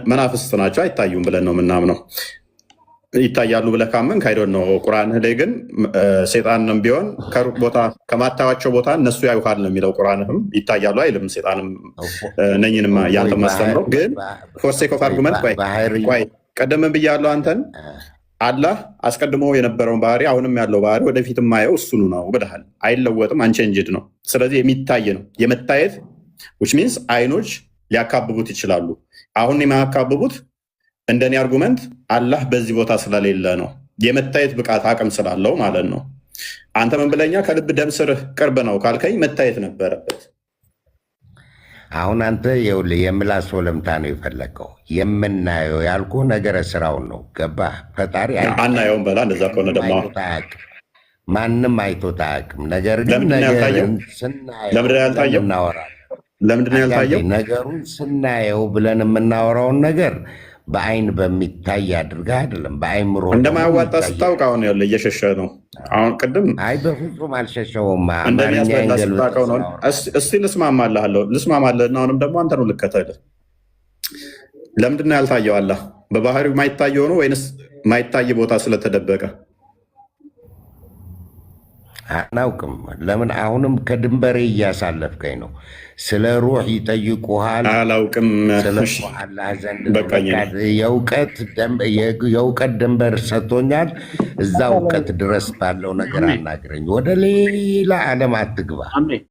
መናፍስት ናቸው፣ አይታዩም ብለን ነው የምናምነው። ይታያሉ ብለህ ካመንክ አይዶን ነው። ቁርአንህ ላይ ግን ሴጣንም ቢሆን ከሩቅ ቦታ ከማታያቸው ቦታ እነሱ ያዩሃል ነው የሚለው። ቁርአንህም ይታያሉ አይልም። ሴጣንም እነኝንም ያንተ ማስተምረው ግን ፎር ሴክ ኦፍ አርጉመንት ቆይ ቀደም ብያለሁ አንተን አላህ አስቀድሞ የነበረውን ባህሪ አሁንም ያለው ባህሪ ወደፊት የማየው እሱኑ ነው ብለሃል። አይለወጥም፣ አንቼንጅድ ነው። ስለዚህ የሚታይ ነው። የመታየት which means አይኖች ሊያካብቡት ይችላሉ። አሁን የማያካብቡት እንደኔ አርጉመንት አላህ በዚህ ቦታ ስለሌለ ነው። የመታየት ብቃት አቅም ስላለው ማለት ነው። አንተ ምን ብለኛ ከልብ ደም ስርህ ቅርብ ነው ካልከኝ መታየት ነበረበት። አሁን አንተ ይኸውልህ የምላስ ወለምታ ነው የፈለከው። የምናየው ያልኩ ነገረ ስራውን ነው። ገባህ? ፈጣሪ አናየውም በላ። እንደዛ ከሆነ ደግሞ ማንም አይቶት አያውቅም። ነገር ግን ነገርን ስናየው እናወራለን። ለምንድን ነው ያልታየው? ነገሩን ስናየው ብለን የምናወራውን ነገር በአይን በሚታይ አድርገህ አይደለም፣ በአይምሮ እንደማያዋጣ ስታውቅ አሁን ያለ እየሸሸ ነው። አሁን ቅድም አይ በፍጹም አልሸሸውም። እንደሚያስበላ ስታውቀው ነው። እስቲ ልስማማለህ እና አሁንም ደግሞ አንተ ነው ልከተልህ። ለምንድን ነው ያልታየው? አላህ በባህሪው ማይታየው ነው ወይንስ ማይታይ ቦታ ስለተደበቀ? አናውቅም። ለምን አሁንም ከድንበሬ እያሳለፍከኝ ነው። ስለ ሩህ ይጠይቁሃል። አላውቅም። አላህ ዘንድ የእውቀት ድንበር ሰጥቶኛል። እዛ እውቀት ድረስ ባለው ነገር አናግረኝ። ወደ ሌላ ዓለም አትግባ።